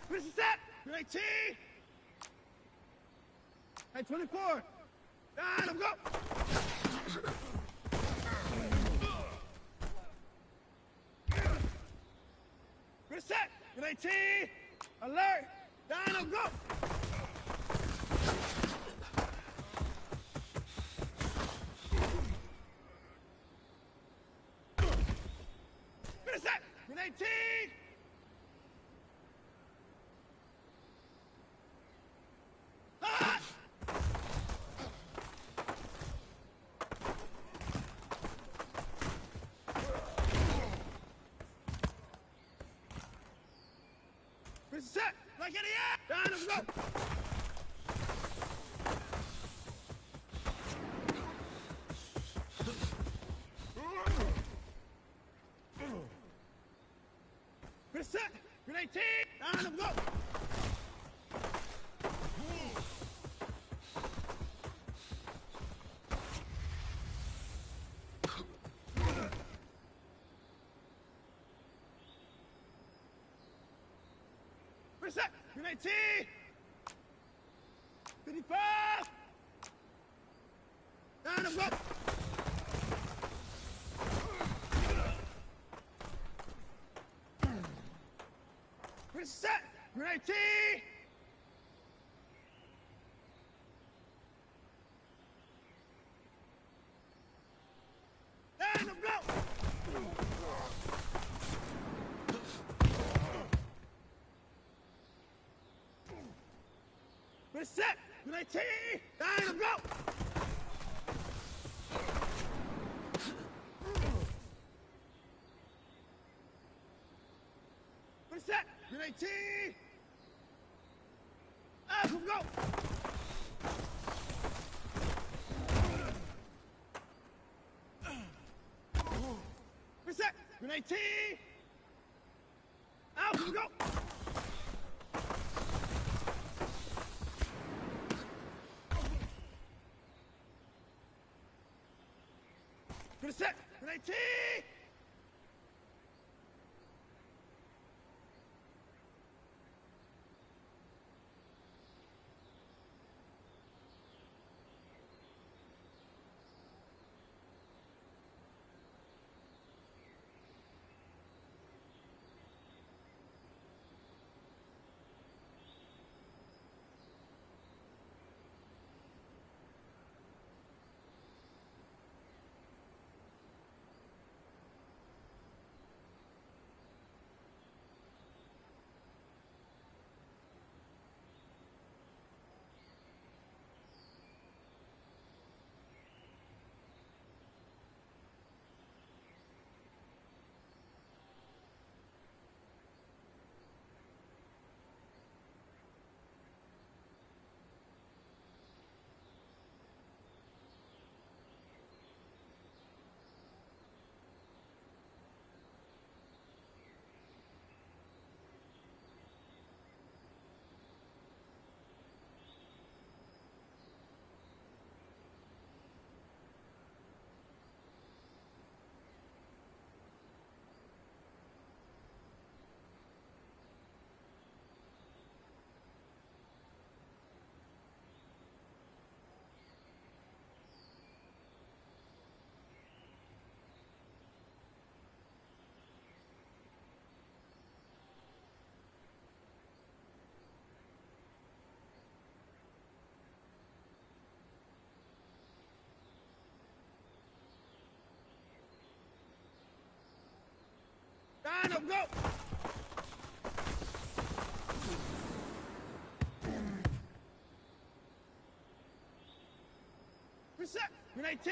Reset! Grenade T! Type 24! Down and go! Reset! Grenade T! Alert! Down and go! Reset! Grenade T! Ah! Reset! Like in the air! Down and go! Reset! Grenade T! Down and go! Reset! Grenade T! 55! Down and go! Reset! Grenade T! Down and go! Reset! Grenade T! Down and go! Reset! Grenade T! Up and go! Grenade T! Out, go! Grenade set! Grenade T! Dino, go! Reset! Grenade T!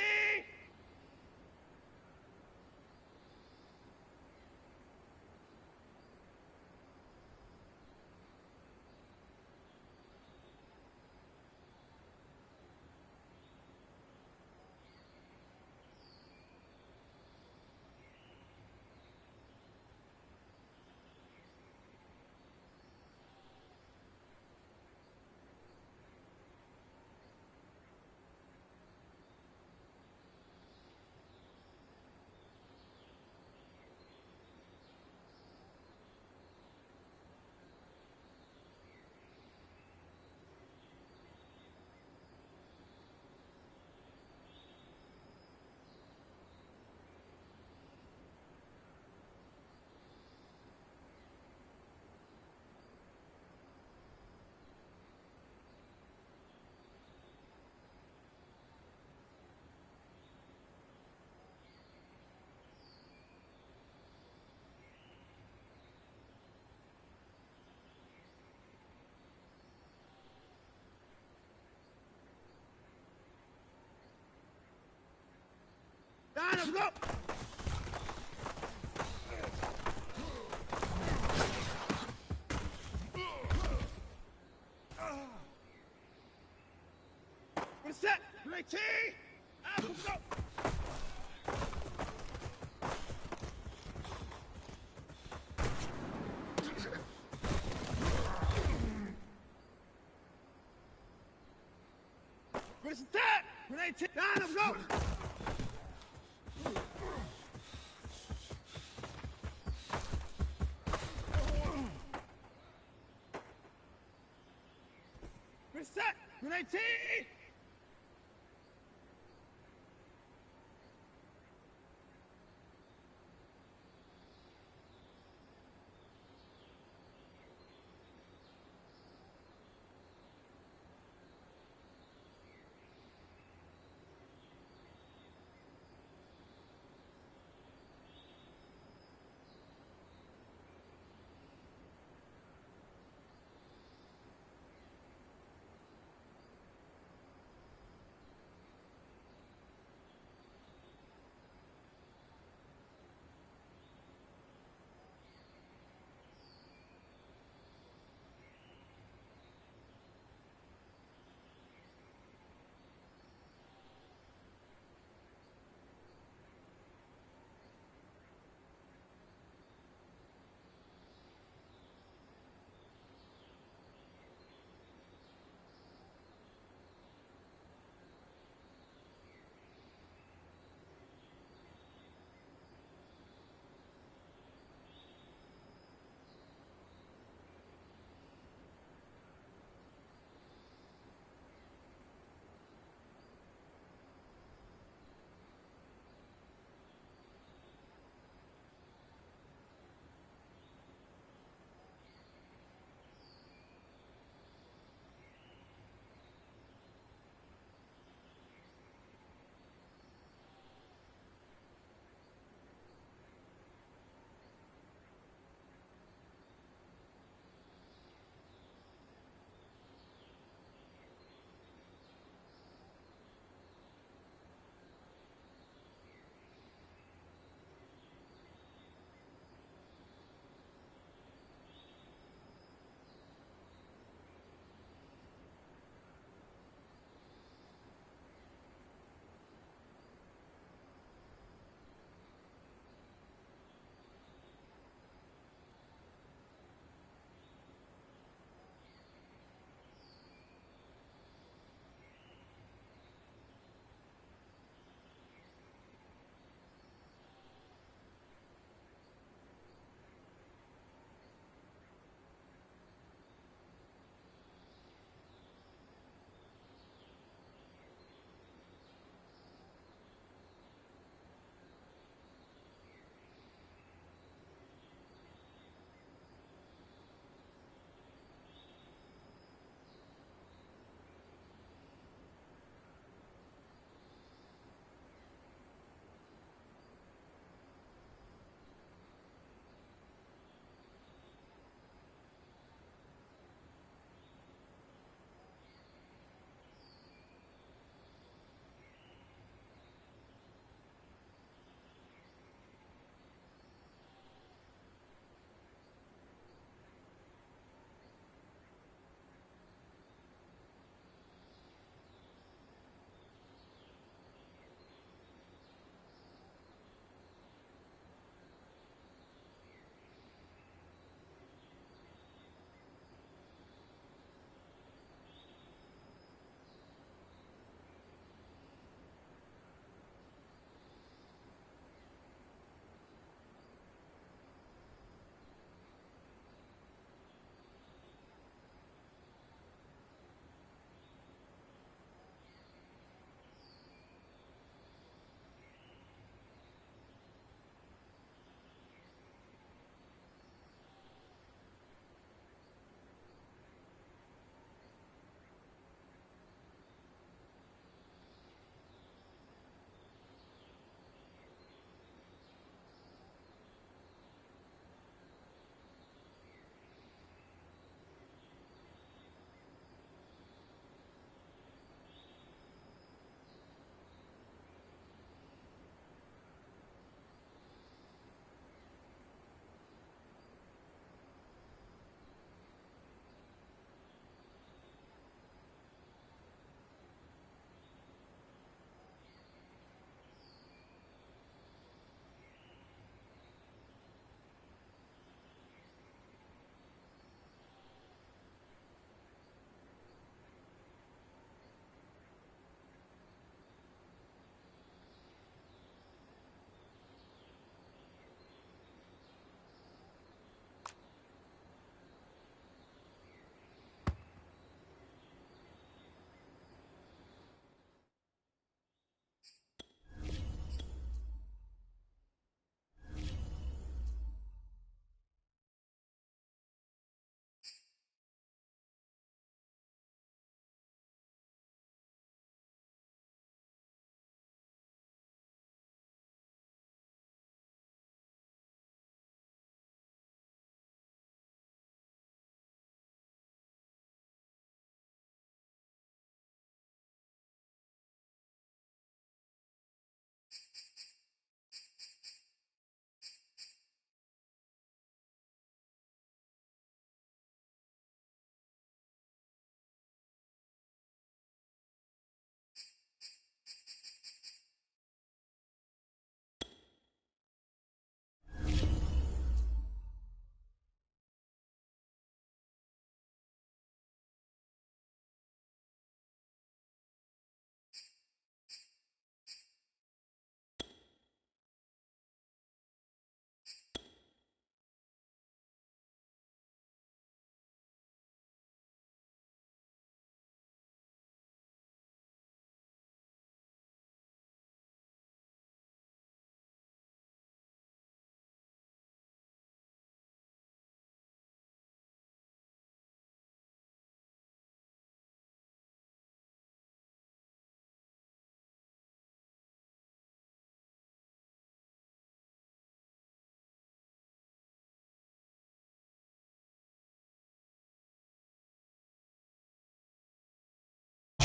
Dino, go! Reset! Grenade T! Out, go! Reset! Grenade T! Dino, go! Reset! Grenade T!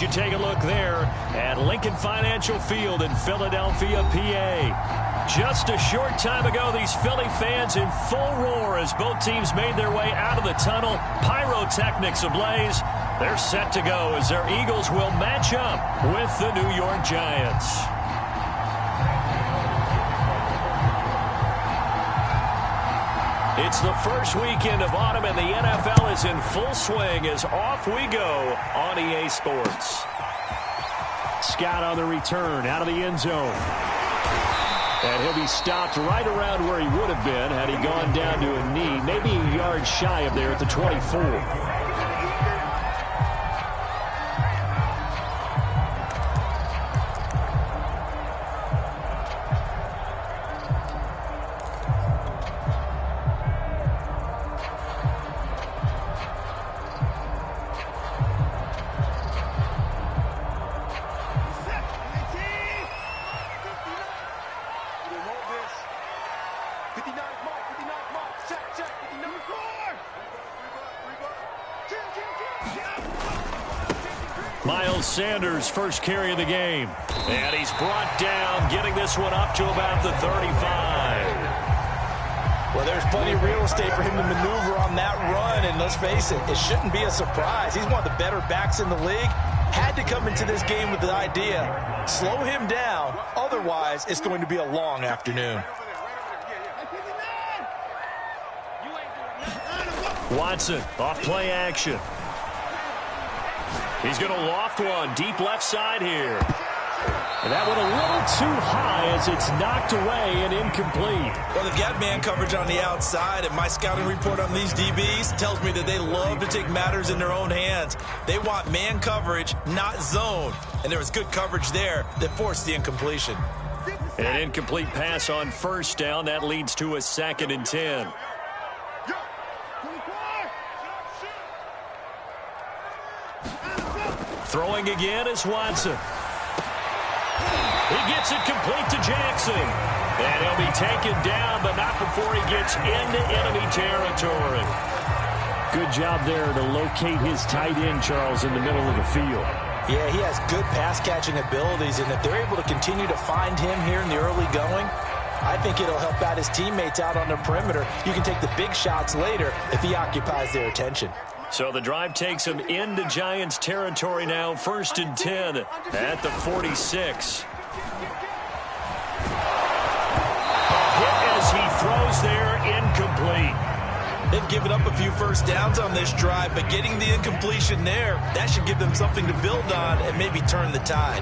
you take a look there at Lincoln Financial Field in Philadelphia, PA. Just a short time ago, these Philly fans in full roar as both teams made their way out of the tunnel. Pyrotechnics ablaze. They're set to go as their Eagles will match up with the New York Giants. It's the first weekend of autumn, and the NFL is in full swing as off we go on EA Sports. Scott on the return out of the end zone. And he'll be stopped right around where he would have been had he gone down to a knee, maybe a yard shy of there at the 24. Sanders' first carry of the game. And he's brought down, getting this one up to about the 35. Well, there's plenty of real estate for him to maneuver on that run, and let's face it, it shouldn't be a surprise. He's one of the better backs in the league. Had to come into this game with the idea, slow him down, otherwise it's going to be a long afternoon. Watson, off play action. He's going to loft one deep left side here. And that one a little too high as it's knocked away and incomplete. Well, they've got man coverage on the outside, and my scouting report on these DBs tells me that they love to take matters in their own hands. They want man coverage, not zone. And there was good coverage there that forced the incompletion. An incomplete pass on first down. That leads to a 2nd and 10. Throwing again is Watson. He gets it complete to Jackson. And he'll be taken down, but not before he gets into enemy territory. Good job there to locate his tight end, Charles, in the middle of the field. Yeah, he has good pass-catching abilities, and if they're able to continue to find him here in the early going, I think it'll help out his teammates out on the perimeter. You can take the big shots later if he occupies their attention. So the drive takes him into Giants territory now. 1st and 10 at the 46. Hit as he throws there, incomplete. They've given up a few first downs on this drive, but getting the incompletion there, that should give them something to build on and maybe turn the tide.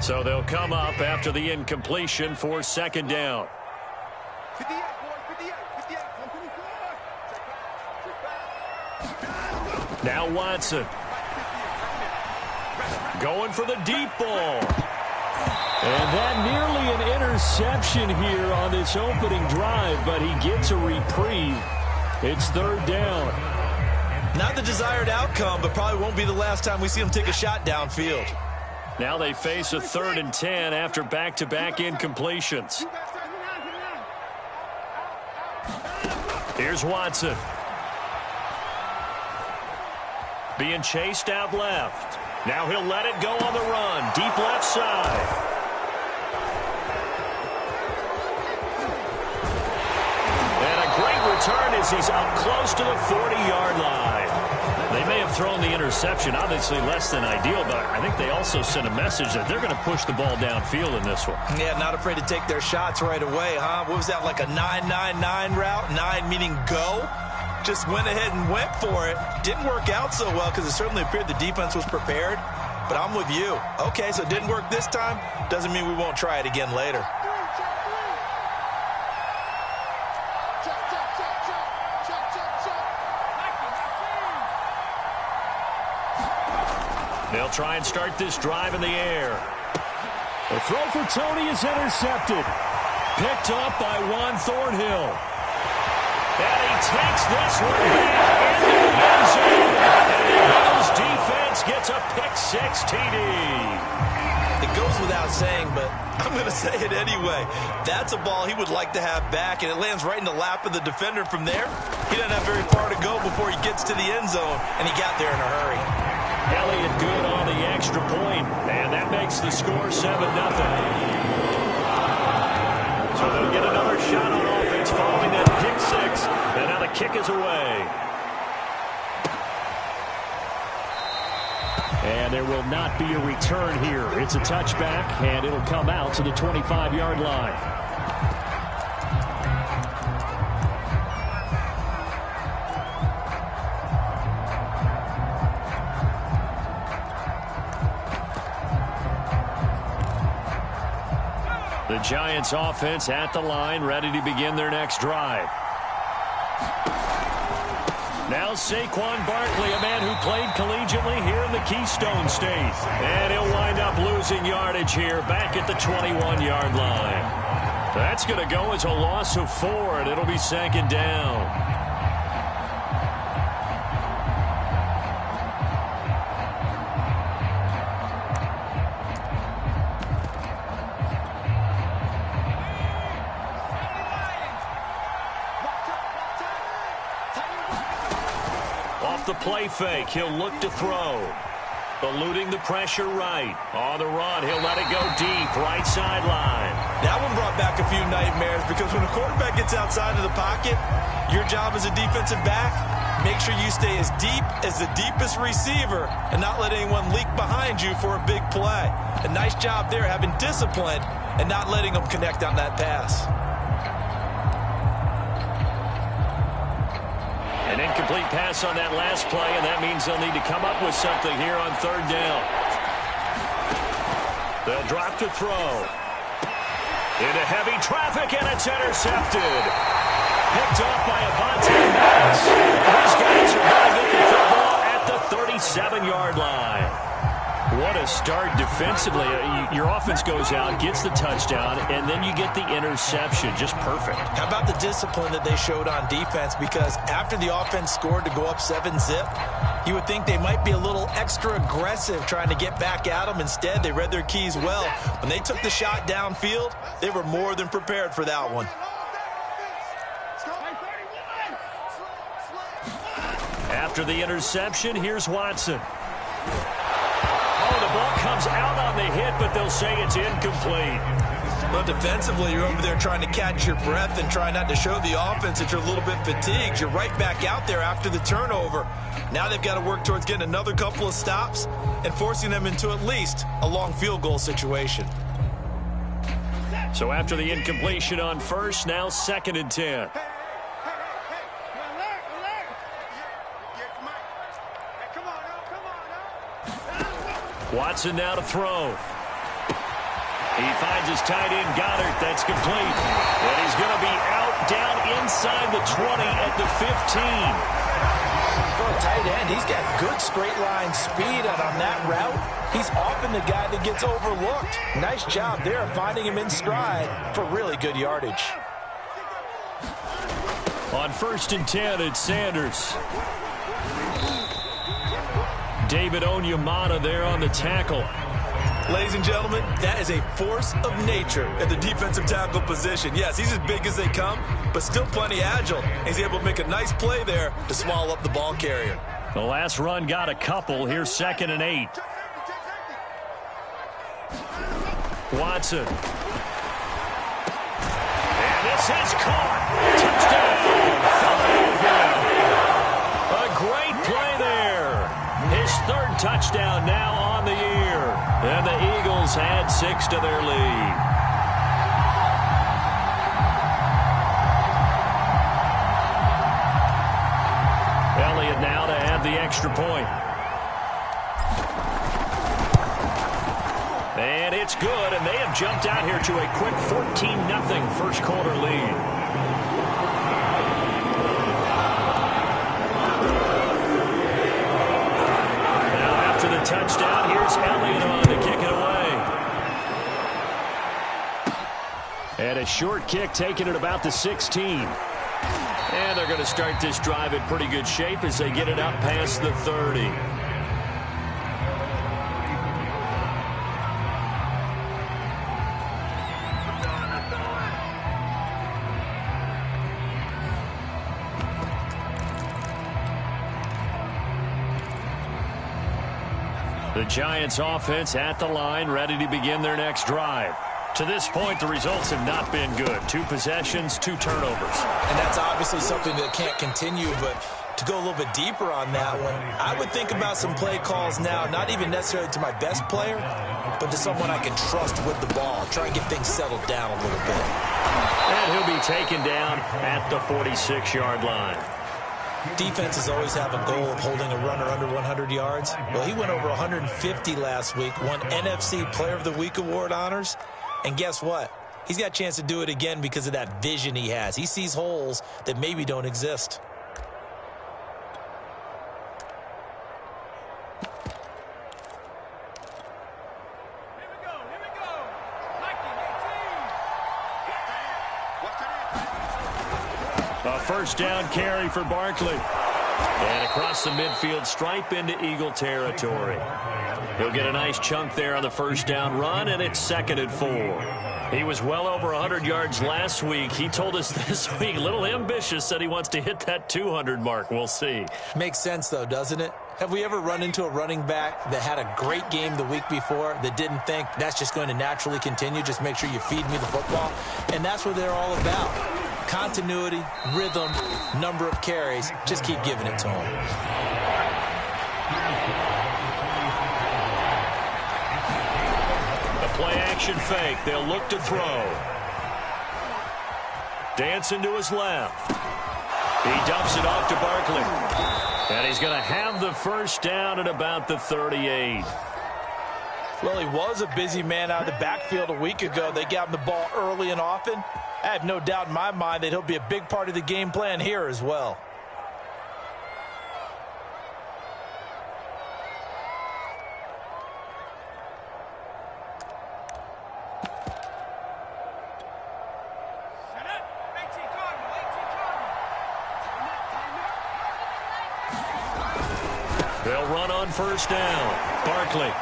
So they'll come up after the incompletion for 2nd down. Now Watson. Going for the deep ball. And that nearly an interception here on this opening drive, but he gets a reprieve. It's 3rd down. Not the desired outcome, but probably won't be the last time we see him take a shot downfield. Now they face a 3rd and 10 after back-to-back incompletions. Here's Watson. Being chased out left. Now he'll let it go on the run. Deep left side. And a great return as he's up close to the 40-yard line. They may have thrown the interception, obviously less than ideal, but I think they also sent a message that they're going to push the ball downfield in this one. Yeah, not afraid to take their shots right away, huh? What was that, like a 9-9-9 route? 9 meaning go? Just went ahead and went for it. Didn't work out so well because it certainly appeared the defense was prepared. But I'm with you. Okay, so it didn't work this time. Doesn't mean we won't try it again later. They'll try and start this drive in the air. The throw for Tony is intercepted. Picked up by Juan Thornhill. And he takes this one back into the end zone. And the Eagles defense gets a pick-6 TD. It goes without saying, but I'm going to say it anyway. That's a ball he would like to have back, and it lands right in the lap of the defender from there. He doesn't have very far to go before he gets to the end zone, and he got there in a hurry. Elliott good on the extra point, and that makes the score 7-0. So they'll get another shot on offense following that pick six, and now the kick is away. And there will not be a return here. It's a touchback, and it'll come out to the 25-yard line. The Giants offense at the line, ready to begin their next drive. Now Saquon Barkley, a man who played collegiately here in the Keystone State. And he'll wind up losing yardage here back at the 21-yard line. That's going to go as a loss of 4, and it'll be second down. The play fake. He'll look to throw. Eluding the pressure right. On the run, he'll let it go deep. Right sideline. That one brought back a few nightmares because when a quarterback gets outside of the pocket, your job as a defensive back, make sure you stay as deep as the deepest receiver and not let anyone leak behind you for a big play. A nice job there having discipline and not letting them connect on that pass. An incomplete pass on that last play, and that means they'll need to come up with something here on third down. They'll drop to throw. Into heavy traffic, and it's intercepted. Picked off by Avonte Maddox. These guys are going to get the football at the 37-yard line. What a start defensively. Your offense goes out, gets the touchdown, and then you get the interception. Just perfect. How about the discipline that they showed on defense? Because after the offense scored to go up 7-zip, you would think they might be a little extra aggressive trying to get back at them. Instead, they read their keys well. When they took the shot downfield, they were more than prepared for that one. After the interception, here's Watson. The ball comes out on the hit, but they'll say it's incomplete. Well, defensively, you're over there trying to catch your breath and try not to show the offense that you're a little bit fatigued. You're right back out there after the turnover. Now they've got to work towards getting another couple of stops and forcing them into at least a long field goal situation. So after the incompletion on first, now 2nd and 10. Watson now to throw. He finds his tight end, Goddard. That's complete. And he's going to be out down inside the 20 at the 15. For a tight end, he's got good straight line speed, and on that route, he's often the guy that gets overlooked. Nice job there finding him in stride for really good yardage. On 1st and 10, it's Sanders. David Onyemata there on the tackle. Ladies and gentlemen, that is a force of nature at the defensive tackle position. Yes, he's as big as they come, but still plenty agile. He's able to make a nice play there to swallow up the ball carrier. The last run got a couple. Here's 2nd and 8. Watson. And this is caught. Touchdown. A great play there. His 3rd touchdown now on the year. And the Eagles add 6 to their lead. Elliott now to add the extra point. And it's good, and they have jumped out here to a quick 14-0 first quarter lead. Touchdown. Here's Elliott on to kick it away. And a short kick taken at about the 16. And they're going to start this drive in pretty good shape as they get it up past the 30. The Giants offense at the line, ready to begin their next drive. To this point, the results have not been good. 2 possessions, 2 turnovers. And that's obviously something that can't continue, but to go a little bit deeper on that one, I would think about some play calls now, not even necessarily to my best player, but to someone I can trust with the ball. Try and get things settled down a little bit. And he'll be taken down at the 46-yard line. Defenses always have a goal of holding a runner under 100 yards. Well, he went over 150 last week, won NFC Player of the Week award honors. And guess what? He's got a chance to do it again because of that vision he has. He sees holes that maybe don't exist. A first down carry for Barkley. And across the midfield stripe into Eagle territory. He'll get a nice chunk there on the first down run, and it's 2nd and 4. He was well over 100 yards last week. He told us this week, a little ambitious, said he wants to hit that 200 mark. We'll see. Makes sense, though, doesn't it? Have we ever run into a running back that had a great game the week before that didn't think that's just going to naturally continue? Just make sure you feed me the football. And that's what they're all about. Continuity, rhythm, number of carries. Just keep giving it to him. The play-action fake. They'll look to throw. Dancing to his left. He dumps it off to Barkley. And he's going to have the first down at about the 38. Well, he was a busy man out of the backfield a week ago. They got him the ball early and often. I have no doubt in my mind that he'll be a big part of the game plan here as well. They'll run on first down. Barkley.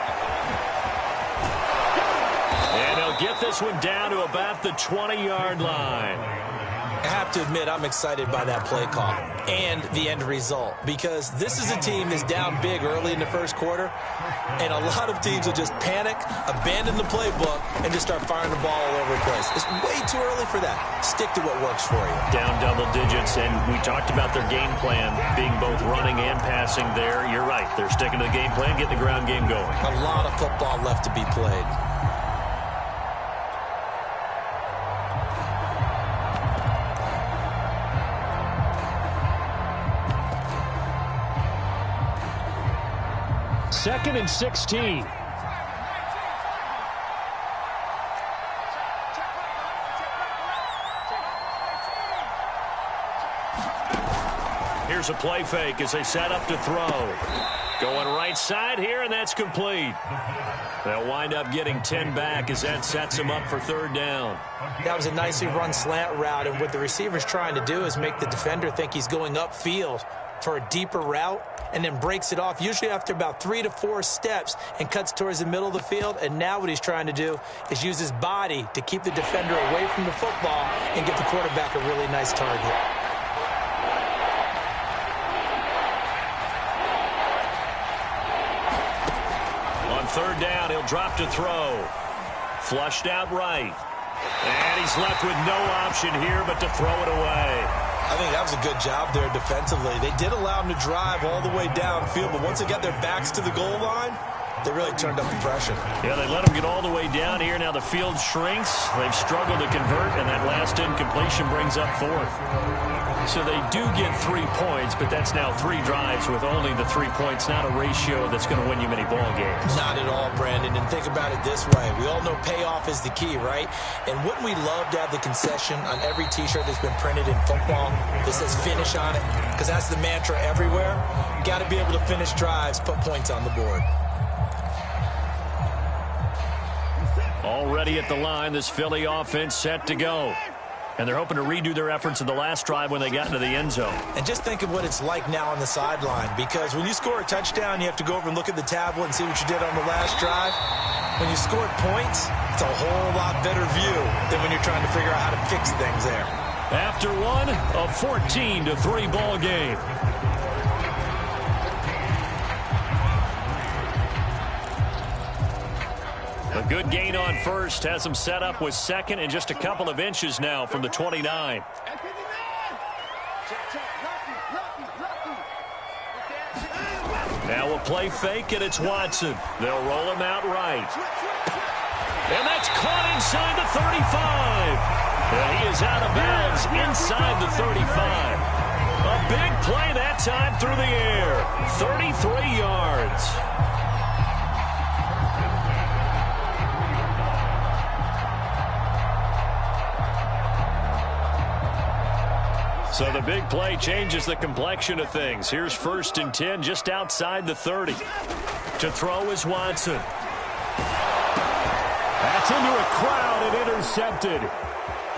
And he'll get this one down to about the 20-yard line. I have to admit, I'm excited by that play call and the end result, because this is a team that's down big early in the first quarter, and a lot of teams will just panic, abandon the playbook, and just start firing the ball all over the place. It's way too early for that. Stick to what works for you. Down double digits, and we talked about their game plan being both running and passing there. You're right. They're sticking to the game plan, getting the ground game going. A lot of football left to be played. Second and 16. Here's a play fake as they set up to throw. Going right side here, and that's complete. They'll wind up getting 10 back as that sets them up for third down. That was a nicely run slant route, and what the receiver's trying to do is make the defender think he's going upfield for a deeper route, and then breaks it off, usually after about 3 to 4 steps, and cuts towards the middle of the field. And now what he's trying to do is use his body to keep the defender away from the football and get the quarterback a really nice target. On third down, he'll drop to throw. Flushed out right. And he's left with no option here but to throw it away. I think that was a good job there defensively. They did allow him to drive all the way downfield, but once they got their backs to the goal line, they really turned up the pressure. Yeah, they let him get all the way down here. Now the field shrinks. They've struggled to convert, and that last incompletion brings up 4th. So they do get 3 points, but that's now 3 drives with only the 3 points, not a ratio that's going to win you many ball games. Not at all, Brandon. And think about it this way. We all know payoff is the key, right? And wouldn't we love to have the concession on every T-shirt that's been printed in football that says finish on it? Because that's the mantra everywhere. Got to be able to finish drives, put points on the board. Already at the line, this Philly offense set to go. And they're hoping to redo their efforts in the last drive when they got into the end zone. And just think of what it's like now on the sideline, because when you score a touchdown, you have to go over and look at the tablet and see what you did on the last drive. When you scored points, it's a whole lot better view than when you're trying to figure out how to fix things there. After one, a 14-3 ball game. A good gain on first has them set up with second and just a couple of inches now from the 29. Now a play fake, and it's Watson. They'll roll him out right. And that's caught inside the 35. And he is out of bounds inside the 35. A big play that time through the air. 33 yards. So the big play changes the complexion of things. Here's 1st and 10 just outside the 30. To throw is Watson. That's into a crowd and intercepted.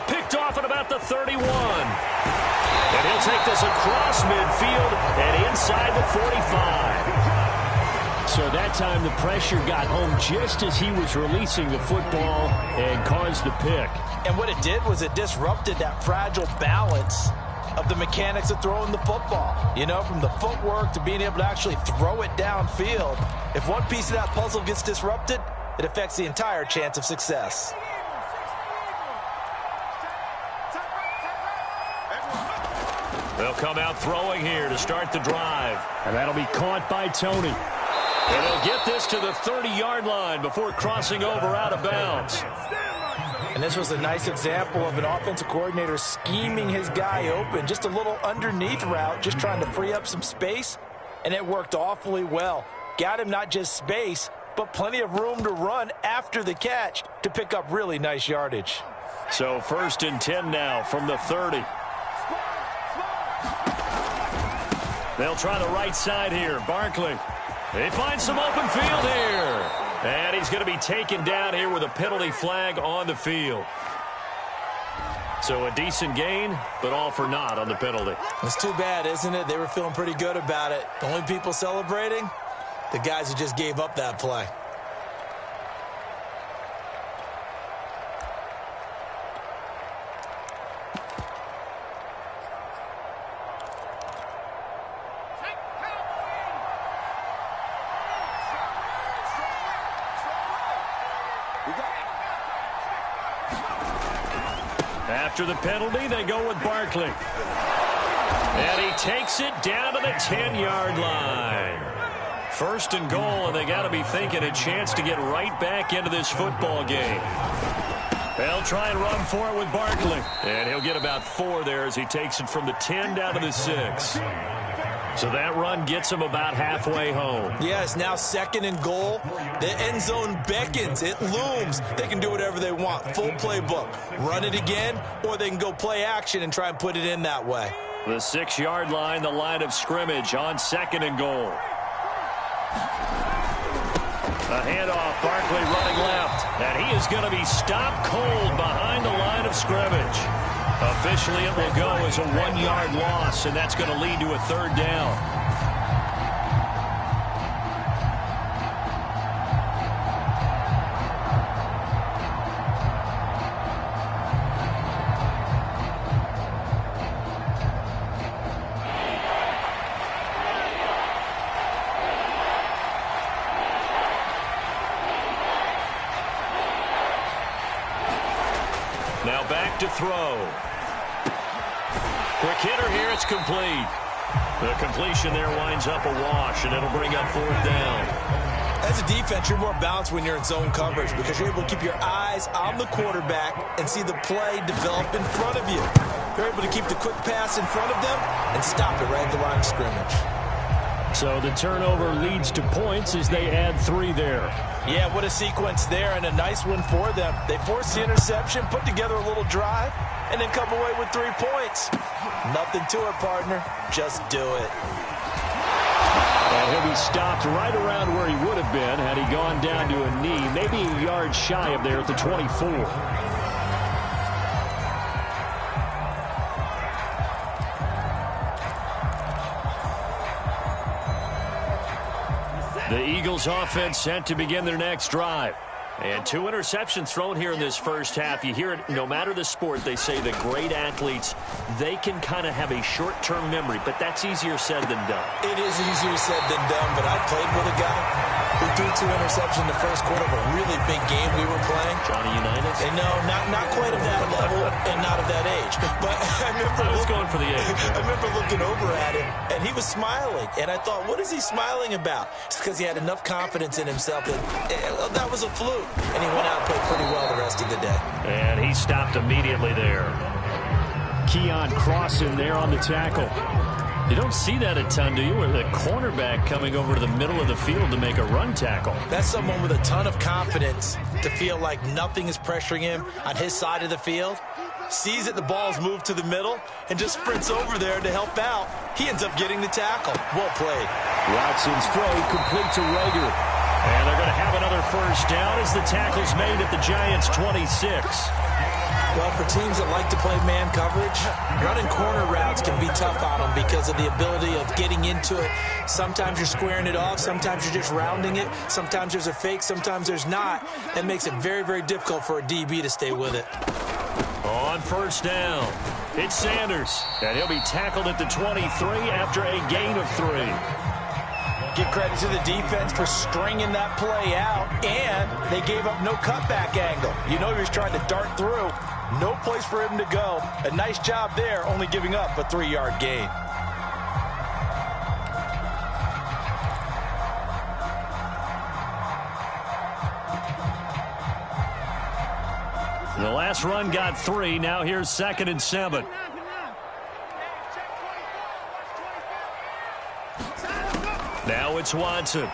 Picked off at about the 31. And he'll take this across midfield and inside the 45. So that time the pressure got home just as he was releasing the football and caused the pick. And what it did was it disrupted that fragile balance of the mechanics of throwing the football. You know, from the footwork to being able to actually throw it downfield. If one piece of that puzzle gets disrupted, it affects the entire chance of success. They'll come out throwing here to start the drive. And that'll be caught by Tony. And he'll get this to the 30-yard line before crossing over out of bounds. And this was a nice example of an offensive coordinator scheming his guy open. Just a little underneath route, just trying to free up some space. And it worked awfully well. Got him not just space, but plenty of room to run after the catch to pick up really nice yardage. So 1st and 10 now from the 30. They'll try the right side here. Barkley. They find some open field here. And he's going to be taken down here with a penalty flag on the field. So a decent gain, but all for naught on the penalty. It's too bad, isn't it? They were feeling pretty good about it. The only people celebrating, the guys who just gave up that play. After the penalty, they go with Barkley. And he takes it down to the 10-yard line. 1st and goal, and they got to be thinking a chance to get right back into this football game. They'll try and run for it with Barkley. And he'll get about 4 there as he takes it from the 10 down to the 6. So that run gets him about halfway home. Yeah, it's now 2nd and goal. The end zone beckons. It looms. They can do whatever they want. Full playbook. Run it again, or they can go play action and try and put it in that way. The 6-yard line, the line of scrimmage on 2nd and goal. A handoff, Barkley running left. And he is going to be stopped cold behind the line of scrimmage. Officially, it will go as a 1-yard loss, and that's going to lead to a 3rd down. Now back to throw. Quick hitter here, it's complete. The completion there winds up a wash, and it'll bring up 4th down. As a defense, you're more balanced when you're in zone coverage because you're able to keep your eyes on the quarterback and see the play develop in front of you. You're able to keep the quick pass in front of them and stop it right at the line of scrimmage. So the turnover leads to points as they add 3 there. Yeah, what a sequence there, and a nice one for them. They forced the interception, put together a little drive, and then come away with 3 points. Nothing to it, partner. Just do it. And he'll be stopped right around where he would have been had he gone down to a knee, maybe a yard shy of there at the 24. The Eagles offense set to begin their next drive. And 2 interceptions thrown here in this first half. You hear it, no matter the sport, they say the great athletes, they can kind of have a short-term memory, but that's easier said than done. It is easier said than done, but I played with a guy who threw 2 interceptions in the first quarter of a really big game we were playing. Johnny Unitas? And no, not quite of that level and not of that age. But I was going for the age. I remember looking over at him, and he was smiling. And I thought, what is he smiling about? It's because he had enough confidence in himself that was a fluke. And he went out and played pretty well the rest of the day. And he stopped immediately there. Keon Crossan there on the tackle. You don't see that a ton, do you? Where the cornerback coming over to the middle of the field to make a run tackle. That's someone with a ton of confidence to feel like nothing is pressuring him on his side of the field. Sees that the ball's moved to the middle and just sprints over there to help out. He ends up getting the tackle. Well played. Watson's throw complete to Rager. And they're going to have another first down as the tackle's made at the Giants' 26. Well, for teams that like to play man coverage, running corner routes can be tough on them because of the ability of getting into it. Sometimes you're squaring it off. Sometimes you're just rounding it. Sometimes there's a fake. Sometimes there's not. That makes it very, very difficult for a DB to stay with it. On first down, it's Sanders. And he'll be tackled at the 23 after a gain of 3. Give credit to the defense for stringing that play out, and they gave up no cutback angle. You know he was trying to dart through. No place for him to go. A nice job there, only giving up a 3-yard gain. The last run got 3. Now here's 2nd and 7. Now it's Watson. And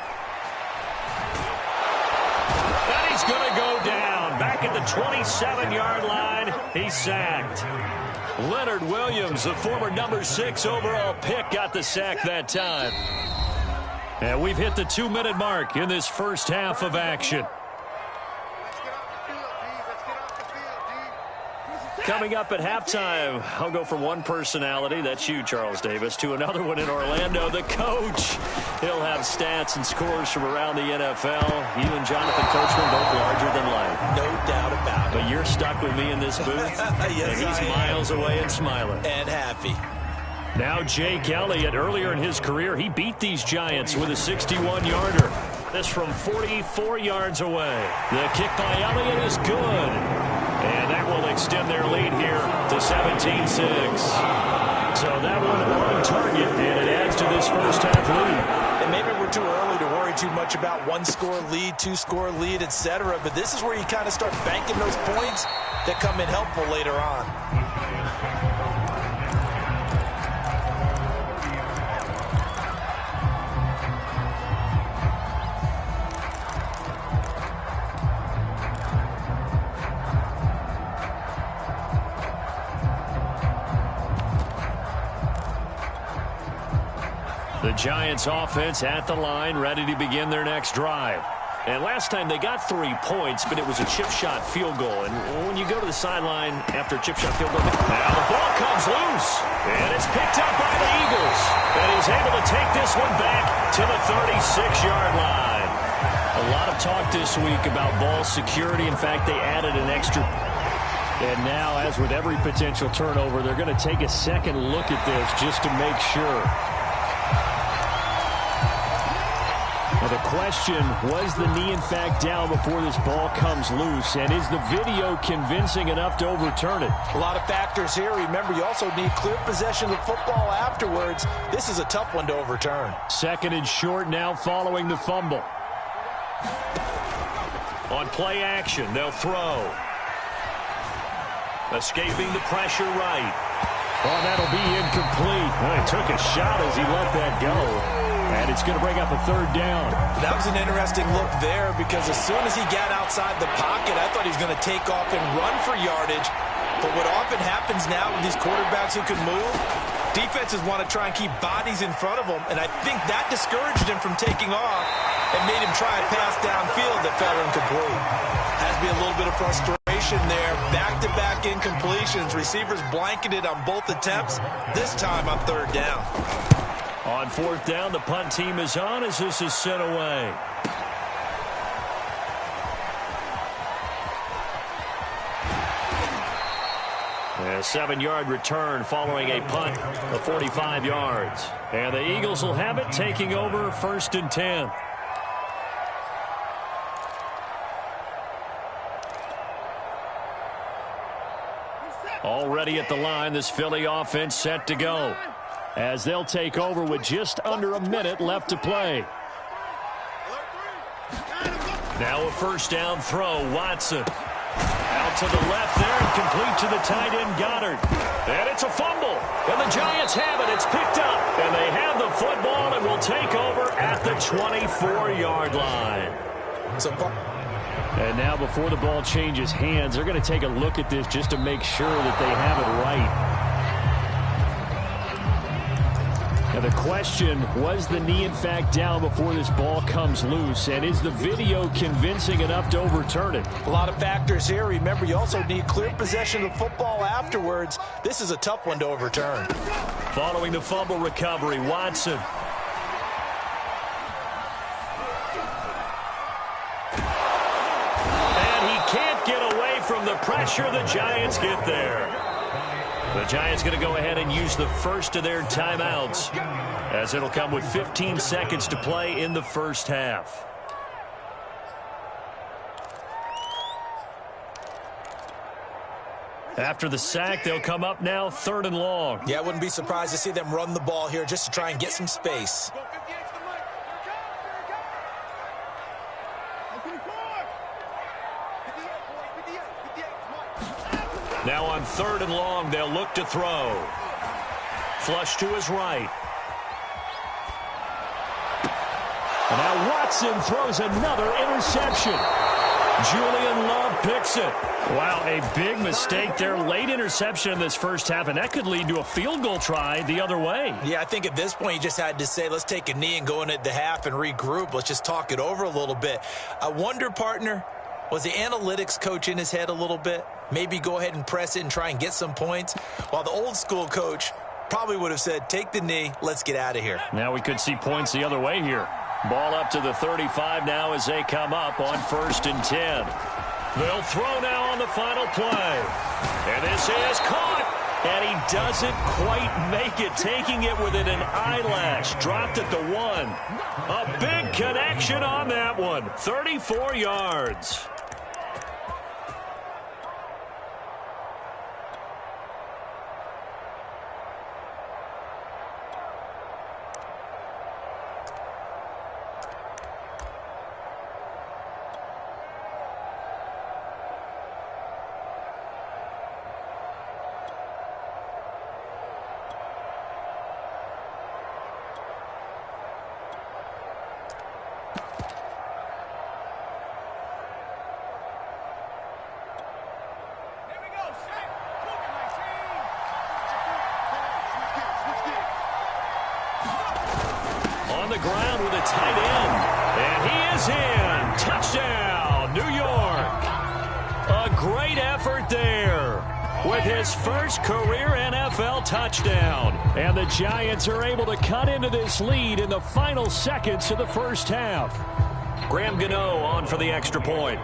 he's going to go down. Back at the 27-yard line. He's sacked. Leonard Williams, the former number 6 overall pick, got the sack that time. And we've hit the 2-minute mark in this first half of action. Coming up at halftime, I'll go from one personality, that's you, Charles Davis, to another one in Orlando, the coach. He'll have stats and scores from around the NFL. You and Jonathan Coachman both larger than life. No doubt about it. But you're stuck with me in this booth, yes, and he's miles away and smiling. And happy. Now Jake Elliott, earlier in his career, he beat these Giants with a 61-yarder. This from 44 yards away. The kick by Elliott is good. And that will extend their lead here to 17-6. So that one on target, and it adds to this first half lead. And maybe we're too early to worry too much about 1-score lead, 2-score lead, etc. But this is where you kind of start banking those points that come in helpful later on. The Giants offense at the line, ready to begin their next drive. And last time they got 3 points, but it was a chip shot field goal. And when you go to the sideline after a chip shot field goal, now the ball comes loose. And it's picked up by the Eagles. And he's able to take this one back to the 36-yard line. A lot of talk this week about ball security. In fact, they added an extra. And now, as with every potential turnover, they're going to take a second look at this just to make sure. Now the question, was the knee in fact down before this ball comes loose? And is the video convincing enough to overturn it? A lot of factors here. Remember, you also need clear possession of football afterwards. This is a tough one to overturn. 2nd and short now following the fumble. On play action, they'll throw. Escaping the pressure right. Oh, that'll be incomplete. Well, he took a shot as he let that go. And it's going to bring up a 3rd down. That was an interesting look there because as soon as he got outside the pocket, I thought he was going to take off and run for yardage. But what often happens now with these quarterbacks who can move, defenses want to try and keep bodies in front of them. And I think that discouraged him from taking off and made him try a pass downfield that fell incomplete. Has to be a little bit of frustration there. Back-to-back incompletions. Receivers blanketed on both attempts, this time on 3rd down. On 4th down, the punt team is on as this is sent away. A 7-yard return following a punt of 45 yards. And the Eagles will have it, taking over 1st and 10. Already at the line, this Philly offense set to go, as they'll take over with just under a minute left to play. Now a first down throw. Watson out to the left there and complete to the tight end Goddard. And it's a fumble. And the Giants have it. It's picked up. And they have the football and will take over at the 24-yard line. And now before the ball changes hands, they're going to take a look at this just to make sure that they have it right. Now the question, was the knee in fact down before this ball comes loose? And is the video convincing enough to overturn it? A lot of factors here. Remember, you also need clear possession of the football afterwards. This is a tough one to overturn. Following the fumble recovery, Watson. And he can't get away from the pressure. The Giants get there. The Giants going to go ahead and use the first of their timeouts, as it'll come with 15 seconds to play in the first half. After the sack, they'll come up now 3rd and long. Yeah, I wouldn't be surprised to see them run the ball here just to try and get some space. Now on 3rd and long, they'll look to throw. Flush to his right. And now Watson throws another interception. Julian Love picks it. Wow, a big mistake there. Late interception in this first half, and that could lead to a field goal try the other way. Yeah, I think at this point you just had to say, let's take a knee and go in at the half and regroup. Let's just talk it over a little bit. I wonder, partner, was the analytics coach in his head a little bit? Maybe go ahead and press it and try and get some points, while the old school coach probably would have said, take the knee, let's get out of here. Now we could see points the other way here. Ball up to the 35 now as they come up on 1st and 10. They'll throw now on the final play. And this is caught. And he doesn't quite make it, taking it within an eyelash. Dropped at the 1. A big connection on that one. 34 yards. On the ground with a tight end. And he is in. Touchdown, New York. A great effort there with his first career NFL touchdown. And the Giants are able to cut into this lead in the final seconds of the first half. Graham Gano on for the extra point.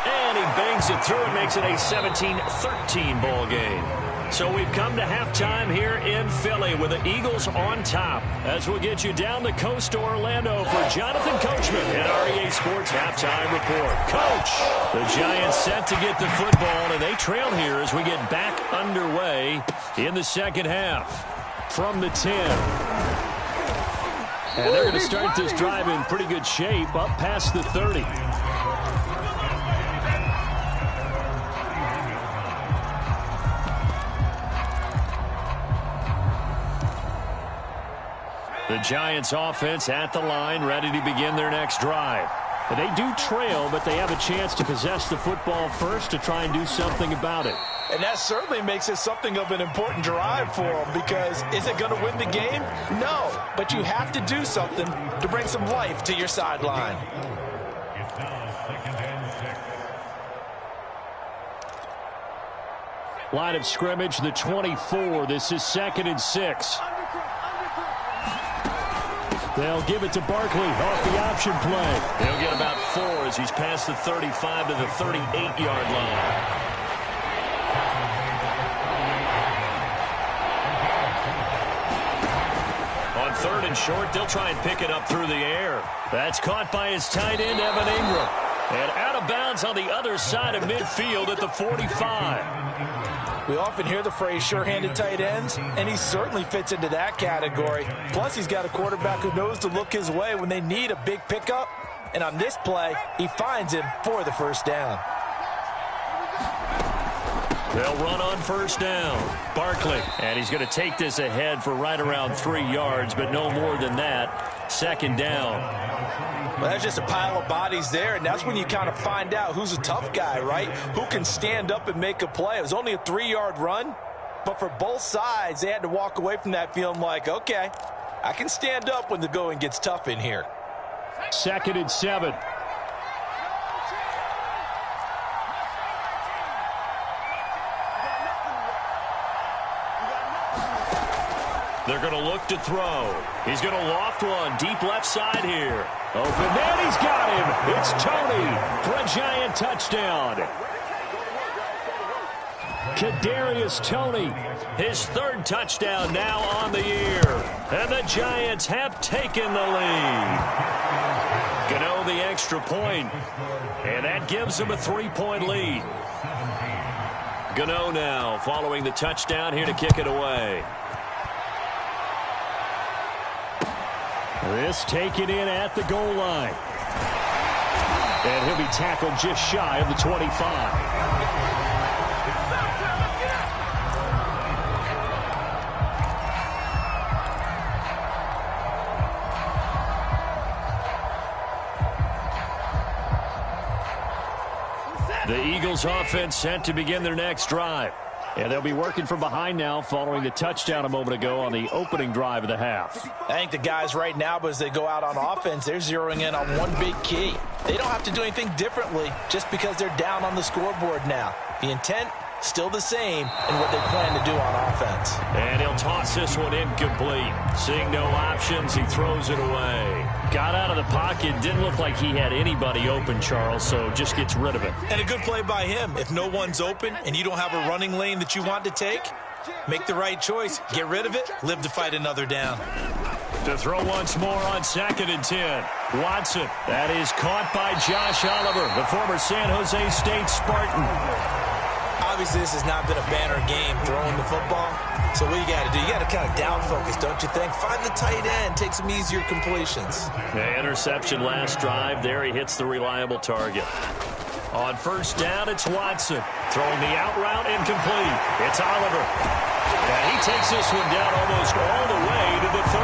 And he bangs it through and makes it a 17-13 ball game. So we've come to halftime here in Philly with the Eagles on top. As we'll get you down the coast to Orlando for Jonathan Coachman and REA Sports Halftime Report. Coach, the Giants set to get the football, and they trail here as we get back underway in the second half. From the 10. And they're going to start this drive in pretty good shape, up past the 30. The Giants offense at the line, ready to begin their next drive. They do trail, but they have a chance to possess the football first to try and do something about it. And that certainly makes it something of an important drive for them, because is it going to win the game? No, but you have to do something to bring some life to your sideline. Line of scrimmage, the 24. This is 2nd and 6. They'll give it to Barkley off the option play. They'll get about 4 as he's past the 35 to the 38-yard line. On 3rd and short, they'll try and pick it up through the air. That's caught by his tight end, Evan Ingram. And out of of bounds on the other side of midfield at the 45. We often hear the phrase sure-handed tight ends, and he certainly fits into that category. Plus, he's got a quarterback who knows to look his way when they need a big pickup. And on this play, he finds him for the first down. They'll run on first down. Barkley, and he's going to take this ahead for right around 3 yards, but no more than that. Second down. Well, that's just a pile of bodies there, and that's when you kind of find out who's a tough guy, right? Who can stand up and make a play. It was only a 3-yard run, but for both sides, they had to walk away from that feeling like, okay, I can stand up when the going gets tough in here. 2nd and 7. They're going to look to throw. He's going to loft one deep left side here. Open man, he's got him. It's Tony for a Giant touchdown. Kadarius Toney, his 3rd touchdown now on the year. And the Giants have taken the lead. Gano the extra point. And that gives them a 3-point lead. Gano now following the touchdown here to kick it away. This taken in at the goal line. And he'll be tackled just shy of the 25. The Eagles offense set to begin their next drive. And they'll be working from behind now following the touchdown a moment ago on the opening drive of the half. I think the guys right now, as they go out on offense, they're zeroing in on one big key. They don't have to do anything differently just because they're down on the scoreboard now. The intent, still the same in what they plan to do on offense. And he'll toss this one incomplete. Seeing no options, he throws it away. Got out of the pocket, didn't look like he had anybody open, Charles, so just gets rid of it. And a good play by him. If no one's open and you don't have a running lane that you want to take, make the right choice. Get rid of it, live to fight another down. To throw once more on 2nd and 10. Watson, that is caught by Josh Oliver, the former San Jose State Spartan. Obviously, this has not been a banner game throwing the football. So what you got to do, you got to kind of down focus, don't you think? Find the tight end, take some easier completions. The interception last drive. There he hits the reliable target. On first down, it's Watson. Throwing the out route incomplete. It's Oliver. And he takes this one down almost all the way to the 30. A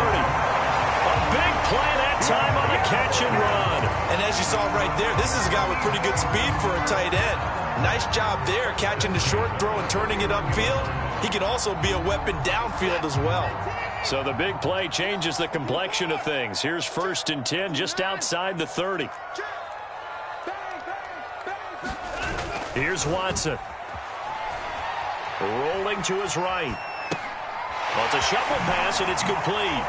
big play that time on a catch and run. And as you saw right there, this is a guy with pretty good speed for a tight end. Nice job there, catching the short throw and turning it upfield. He can also be a weapon downfield as well. So the big play changes the complexion of things. Here's 1st and 10 just outside the 30. Here's Watson. Rolling to his right. Well, it's a shuffle pass, and it's complete.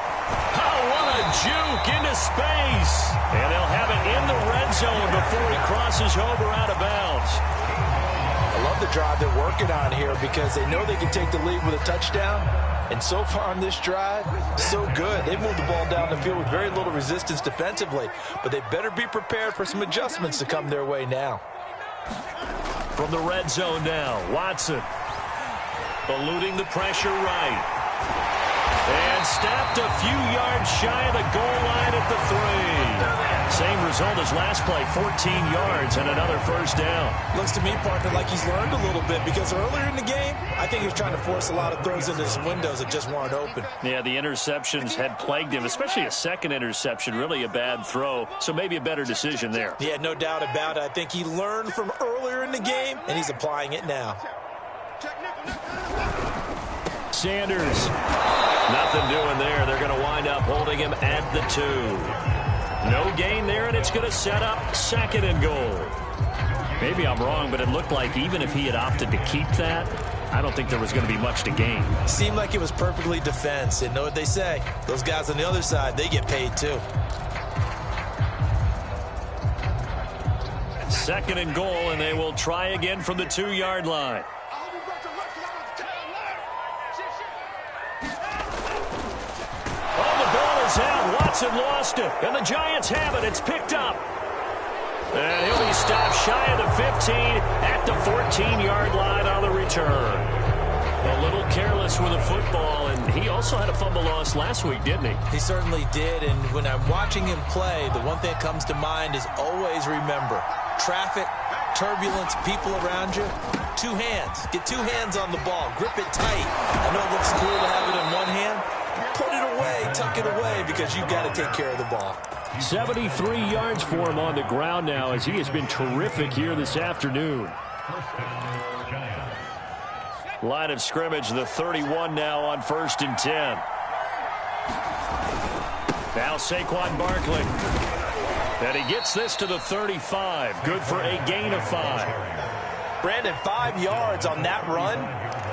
Oh, what a juke into space. And they'll have it in the red zone before he crosses over out of bounds. I love the drive they're working on here because they know they can take the lead with a touchdown. And so far on this drive, so good. They moved the ball down the field with very little resistance defensively. But they better be prepared for some adjustments to come their way now. From the red zone now, Watson. Eluding the pressure right. And stopped a few yards shy of the goal line at the 3. Same result as last play, 14 yards and another first down. Looks to me, partner, like he's learned a little bit because earlier in the game, I think he was trying to force a lot of throws into some windows that just weren't open. Yeah, the interceptions had plagued him, especially a second interception, really a bad throw. So maybe a better decision there. Yeah, no doubt about it. I think he learned from earlier in the game, and he's applying it now. Sanders. Nothing doing there. They're going to wind up holding him at the 2. No gain there, and it's going to set up 2nd and goal. Maybe I'm wrong, but it looked like even if he had opted to keep that, I don't think there was going to be much to gain. Seemed like it was perfectly defense. And know what they say? Those guys on the other side, they get paid too. 2nd and goal, and they will try again from the 2-yard line. Out. Watson lost it, and the Giants have it. It's picked up. And he'll be stopped shy of the 15 at the 14-yard line on the return. A little careless with the football, and he also had a fumble loss last week, didn't he? He certainly did, and when I'm watching him play, the one thing that comes to mind is always remember, traffic, turbulence, people around you, two hands. Get two hands on the ball. Grip it tight. I know it looks cool to have it in one hand. Put it away, tuck it away, because you've got to take care of the ball. 73 yards for him on the ground now, as he has been terrific here this afternoon. Line of scrimmage, the 31 now on 1st and 10. Now Saquon Barkley. And he gets this to the 35. Good for a gain of 5. Brandon, 5 yards on that run.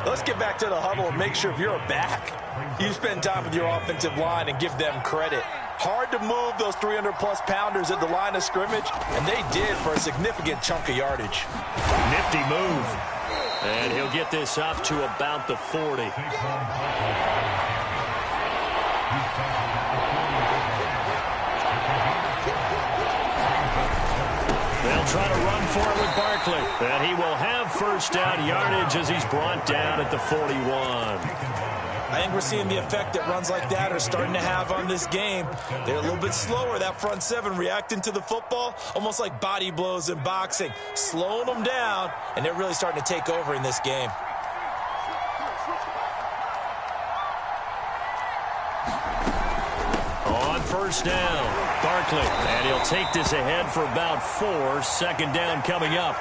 Let's get back to the huddle and make sure if you're a back, you spend time with your offensive line and give them credit. Hard to move those 300-plus pounders at the line of scrimmage, and they did for a significant chunk of yardage. Nifty move. And he'll get this up to about the 40. They'll try to run for it with Barkley. And he will have first down yardage as he's brought down at the 41. I think we're seeing the effect that runs like that are starting to have on this game. They're a little bit slower, that front seven, reacting to the football, almost like body blows in boxing, slowing them down, and they're really starting to take over in this game. On first down, Barkley, and he'll take this ahead for about 4. Second down coming up.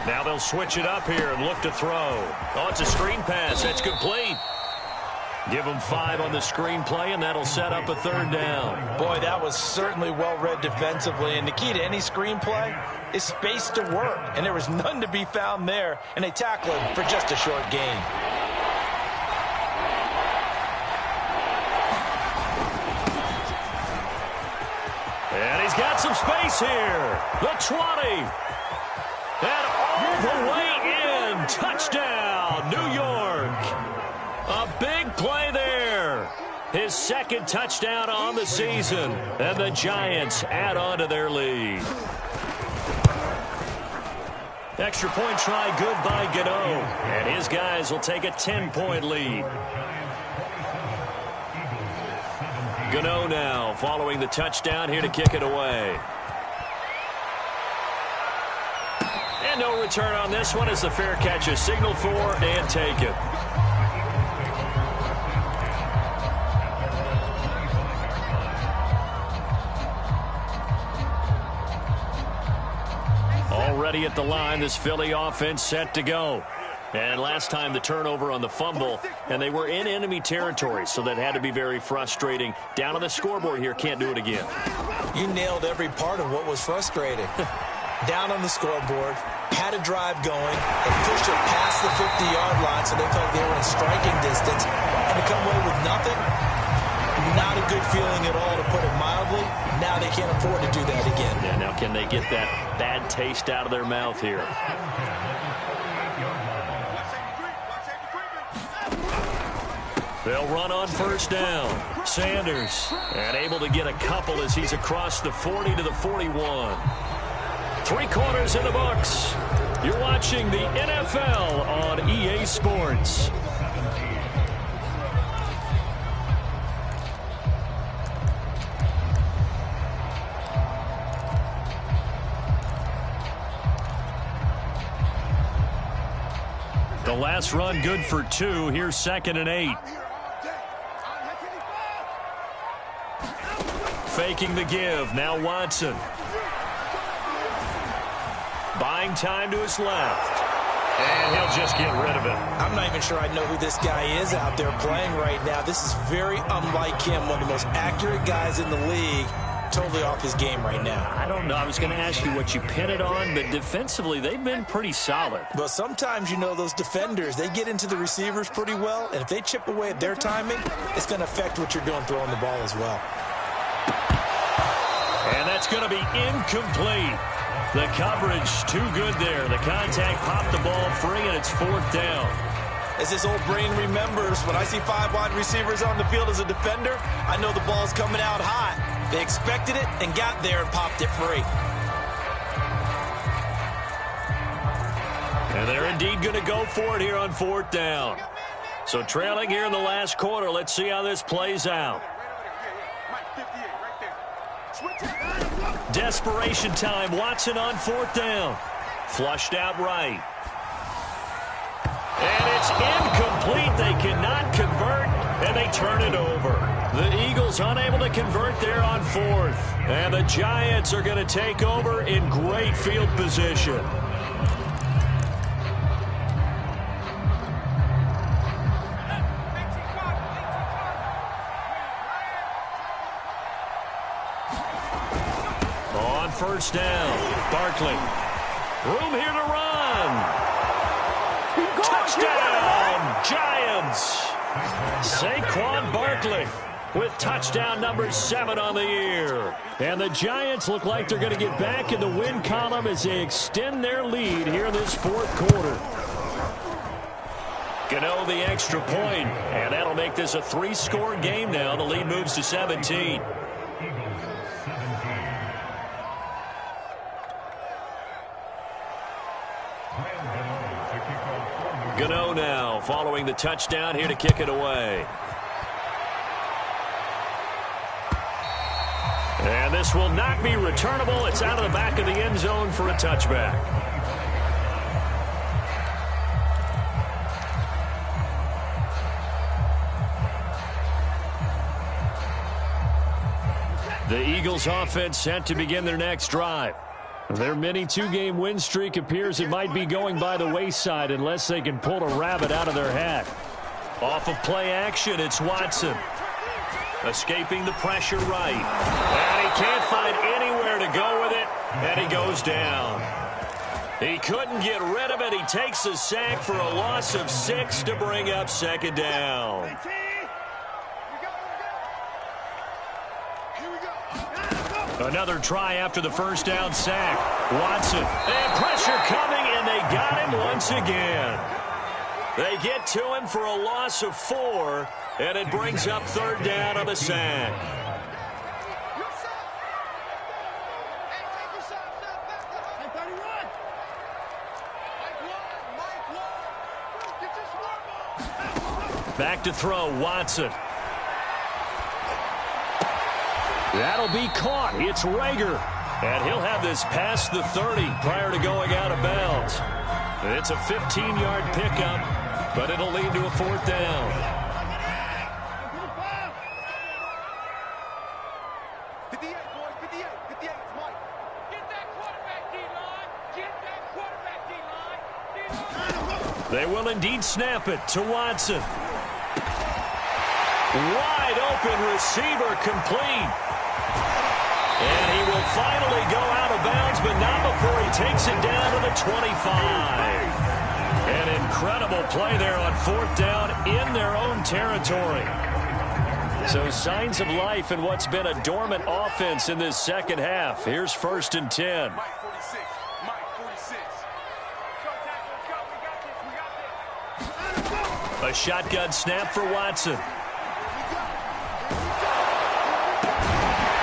Now they'll switch it up here and look to throw. Oh, it's a screen pass. That's complete. Give them 5 on the screen play, and that'll set up a 3rd down. Boy, that was certainly well-read defensively, and the key to any screen play is space to work, and there was none to be found there, and they tackle him for just a short gain. And he's got some space here. The 20. And all the way in. Touchdown, New York. A big play there. His 2nd touchdown on the season. And the Giants add on to their lead. Extra point try good by Gano. And his guys will take a 10-point lead. Gano now following the touchdown here to kick it away. And no return on this one as the fair catch is signaled for and taken. Already at the line, this Philly offense set to go. And last time the turnover on the fumble, and they were in enemy territory, so that had to be very frustrating. Down on the scoreboard here, can't do it again. You nailed every part of what was frustrating. Down on the scoreboard, had a drive going, and pushed it past the 50-yard line so they felt like they were in striking distance, and to come away with nothing, not a good feeling at all, to put it mildly. Now they can't afford to do that again. Yeah, now can they get that bad taste out of their mouth here? They'll run on first down. Sanders, and able to get a couple as he's across the 40 to the 41. 3 quarters in the books. You're watching the NFL on EA Sports. The last run good for 2. Here's 2nd and 8. Faking the give. Now Watson. Buying time to his left. And he'll just get rid of it. I'm not even sure I know who this guy is out there playing right now. This is very unlike him. One of the most accurate guys in the league. Totally off his game right now. I don't know. I was going to ask you what you pin it on, but defensively, they've been pretty solid. Well, sometimes, you know, those defenders, they get into the receivers pretty well, and if they chip away at their timing, it's going to affect what you're doing throwing the ball as well. That's going to be incomplete. The coverage too good there. The contact popped the ball free, and it's 4th down. As this old brain remembers, when I see 5 wide receivers on the field as a defender, I know the ball's coming out hot. They expected it and got there and popped it free. And they're indeed going to go for it here on 4th down. So trailing here in the last quarter, let's see how this plays out. Desperation time. Watson on 4th down. Flushed out right. And it's incomplete. They cannot convert, and they turn it over. The Eagles unable to convert there on 4th. And the Giants are going to take over in great field position. On 1st down, Barkley. Room here to run. Touchdown, Giants. Saquon Barkley with touchdown number 7 on the year. And the Giants look like they're going to get back in the win column as they extend their lead here in this 4th quarter. Gano the extra point, and that'll make this a 3-score game now. The lead moves to 17. Gano now following the touchdown here to kick it away. And this will not be returnable. It's out of the back of the end zone for a touchback. The Eagles offense set to begin their next drive. Their mini 2-game win streak appears it might be going by the wayside unless they can pull a rabbit out of their hat. Off of play action, it's Watson. Escaping the pressure right. And he can't find anywhere to go with it, and he goes down. He couldn't get rid of it. He takes a sack for a loss of 6 to bring up 2nd down. Another try after the 1st down sack. Watson, and pressure coming, and they got him once again. They get to him for a loss of 4, and it brings up 3rd down on the sack. Back to throw, Watson. That'll be caught. It's Rager. And he'll have this past the 30 prior to going out of bounds. It's a 15-yard pickup, but it'll lead to a 4th down. 58, boys, 58, 58, Mike. Get that quarterback, D-line. Get that quarterback, D-line. They will indeed snap it to Watson. Wide open receiver complete. And he will finally go out of bounds, but not before he takes it down to the 25. An incredible play there on 4th down in their own territory. So signs of life in what's been a dormant offense in this second half. Here's 1st and 10. Mike 46. Mike 46. A shotgun snap for Watson.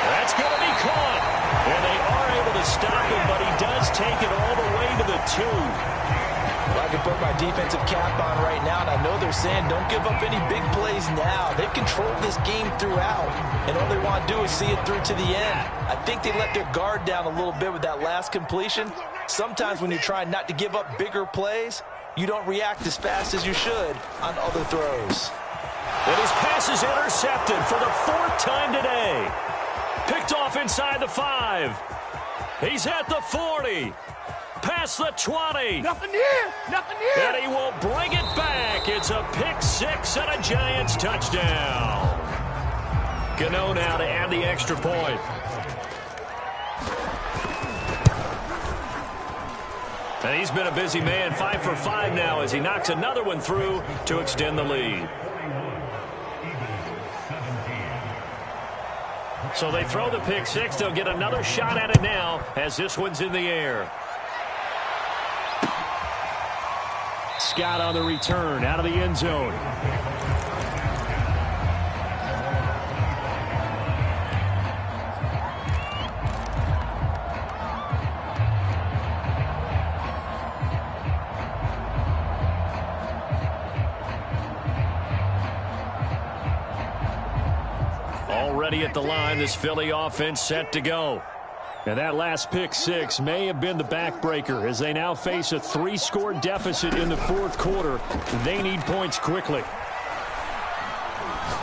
That's going to be caught. And they are able to stop him, but he does take it all the way to the 2. Well, I can put my defensive cap on right now, and I know they're saying don't give up any big plays now. They've controlled this game throughout, and all they want to do is see it through to the end. I think they let their guard down a little bit with that last completion. Sometimes when you're trying not to give up bigger plays, you don't react as fast as you should on other throws. And his pass is intercepted for the 4th time today. Picked off inside the 5. He's at the 40. Past the 20. Nothing here. Nothing here. And he will bring it back. It's a pick 6 and a Giants touchdown. Gano now to add the extra point. And he's been a busy man. 5 for 5 now as he knocks another one through to extend the lead. So they throw the pick six. They'll get another shot at it now as this one's in the air. Scott on the return out of the end zone. Already at the line, this Philly offense set to go. And that last pick six may have been the backbreaker as they now face a 3-score deficit in the fourth quarter. They need points quickly.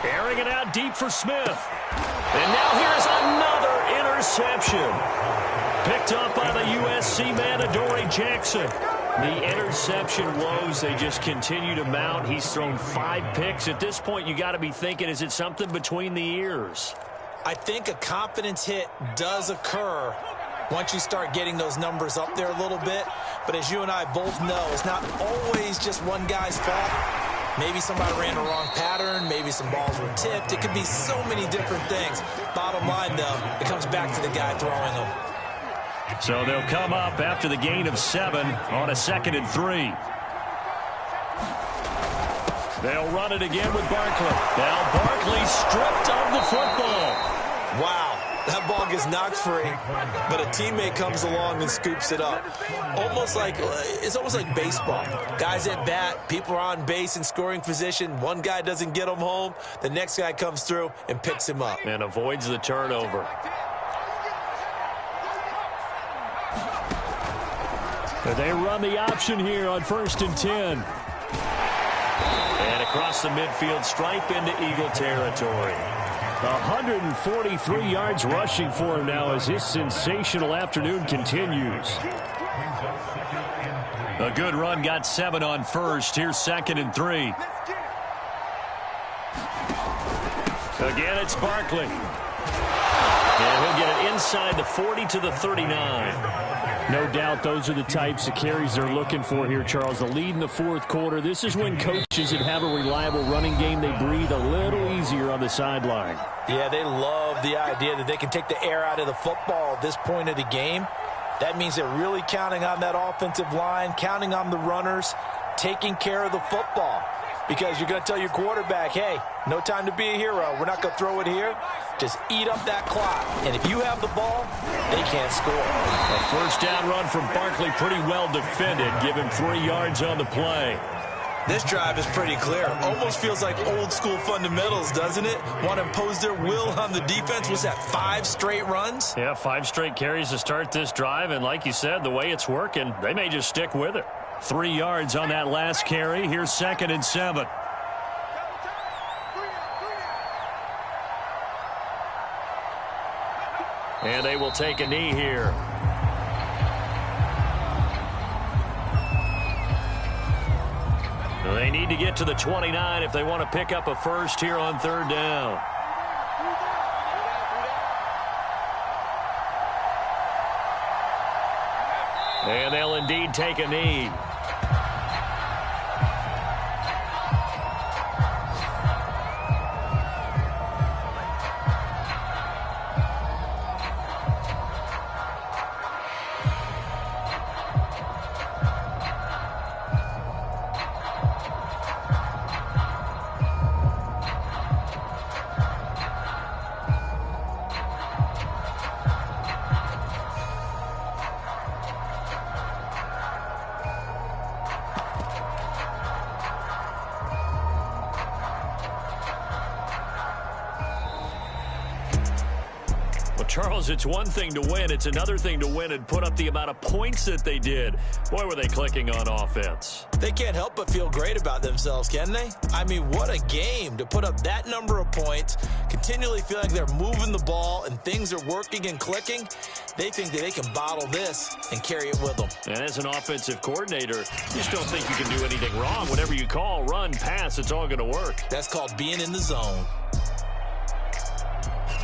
Airing it out deep for Smith. And now here's another interception. Picked up by the USC man, Adoree Jackson. The interception woes, they just continue to mount. He's thrown 5 picks. At this point, you got to be thinking, is it something between the ears? I think a confidence hit does occur once you start getting those numbers up there a little bit. But as you and I both know, it's not always just one guy's fault. Maybe somebody ran the wrong pattern. Maybe some balls were tipped. It could be so many different things. Bottom line, though, it comes back to the guy throwing them. So they'll come up after the gain of 7 on a 2nd and 3. They'll run it again with Barkley. Now Barkley stripped of the football. Wow, that ball gets knocked free, but a teammate comes along and scoops it up. It's almost like baseball. Guys at bat, people are on base in scoring position. One guy doesn't get him home. The next guy comes through and picks him up. And avoids the turnover. But they run the option here on 1st and 10. And across the midfield stripe into Eagle territory. 143 yards rushing for him now as his sensational afternoon continues. A good run, got 7 on 1st. Here's 2nd and 3. Again, it's Barkley. And he'll get it inside the 40 to the 39. No doubt those are the types of carries they're looking for here, Charles. The lead in the fourth quarter. This is when coaches that have a reliable running game, they breathe a little easier on the sideline. Yeah, they love the idea that they can take the air out of the football at this point of the game. That means they're really counting on that offensive line, counting on the runners, taking care of the football. Because you're going to tell your quarterback, hey, no time to be a hero. We're not going to throw it here. Just eat up that clock. And if you have the ball, they can't score. A 1st down run from Barkley, pretty well defended. Give him 3 yards on the play. This drive is pretty clear. Almost feels like old school fundamentals, doesn't it? Want to impose their will on the defense. Was that 5 straight runs? Yeah, 5 straight carries to start this drive. And like you said, the way it's working, they may just stick with it. 3 yards on that last carry. Here's 2nd and 7. And they will take a knee here. They need to get to the 29 if they want to pick up a 1st here on 3rd down. And they'll indeed take a knee. Charles, it's one thing to win. It's another thing to win and put up the amount of points that they did. Boy, were they clicking on offense. They can't help but feel great about themselves, can they? I mean, what a game to put up that number of points, continually feel like they're moving the ball and things are working and clicking. They think that they can bottle this and carry it with them. And as an offensive coordinator, you just don't think you can do anything wrong. Whatever you call, run, pass, it's all going to work. That's called being in the zone.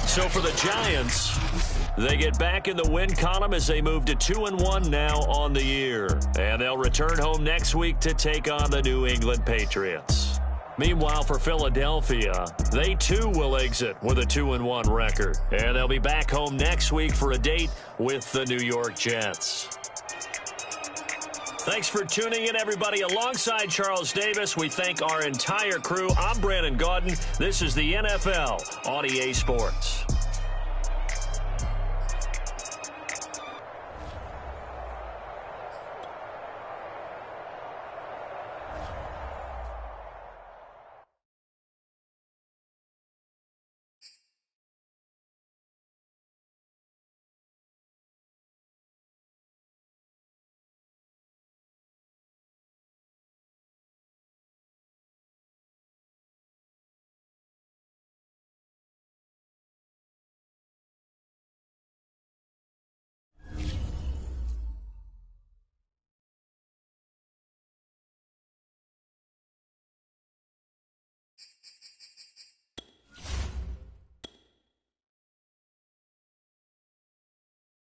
So for the Giants, they get back in the win column as they move to 2-1 now on the year. And they'll return home next week to take on the New England Patriots. Meanwhile, for Philadelphia, they too will exit with a 2-1 record. And they'll be back home next week for a date with the New York Jets. Thanks for tuning in, everybody. Alongside Charles Davis, we thank our entire crew. I'm Brandon Gaudin. This is the NFL on EA Sports.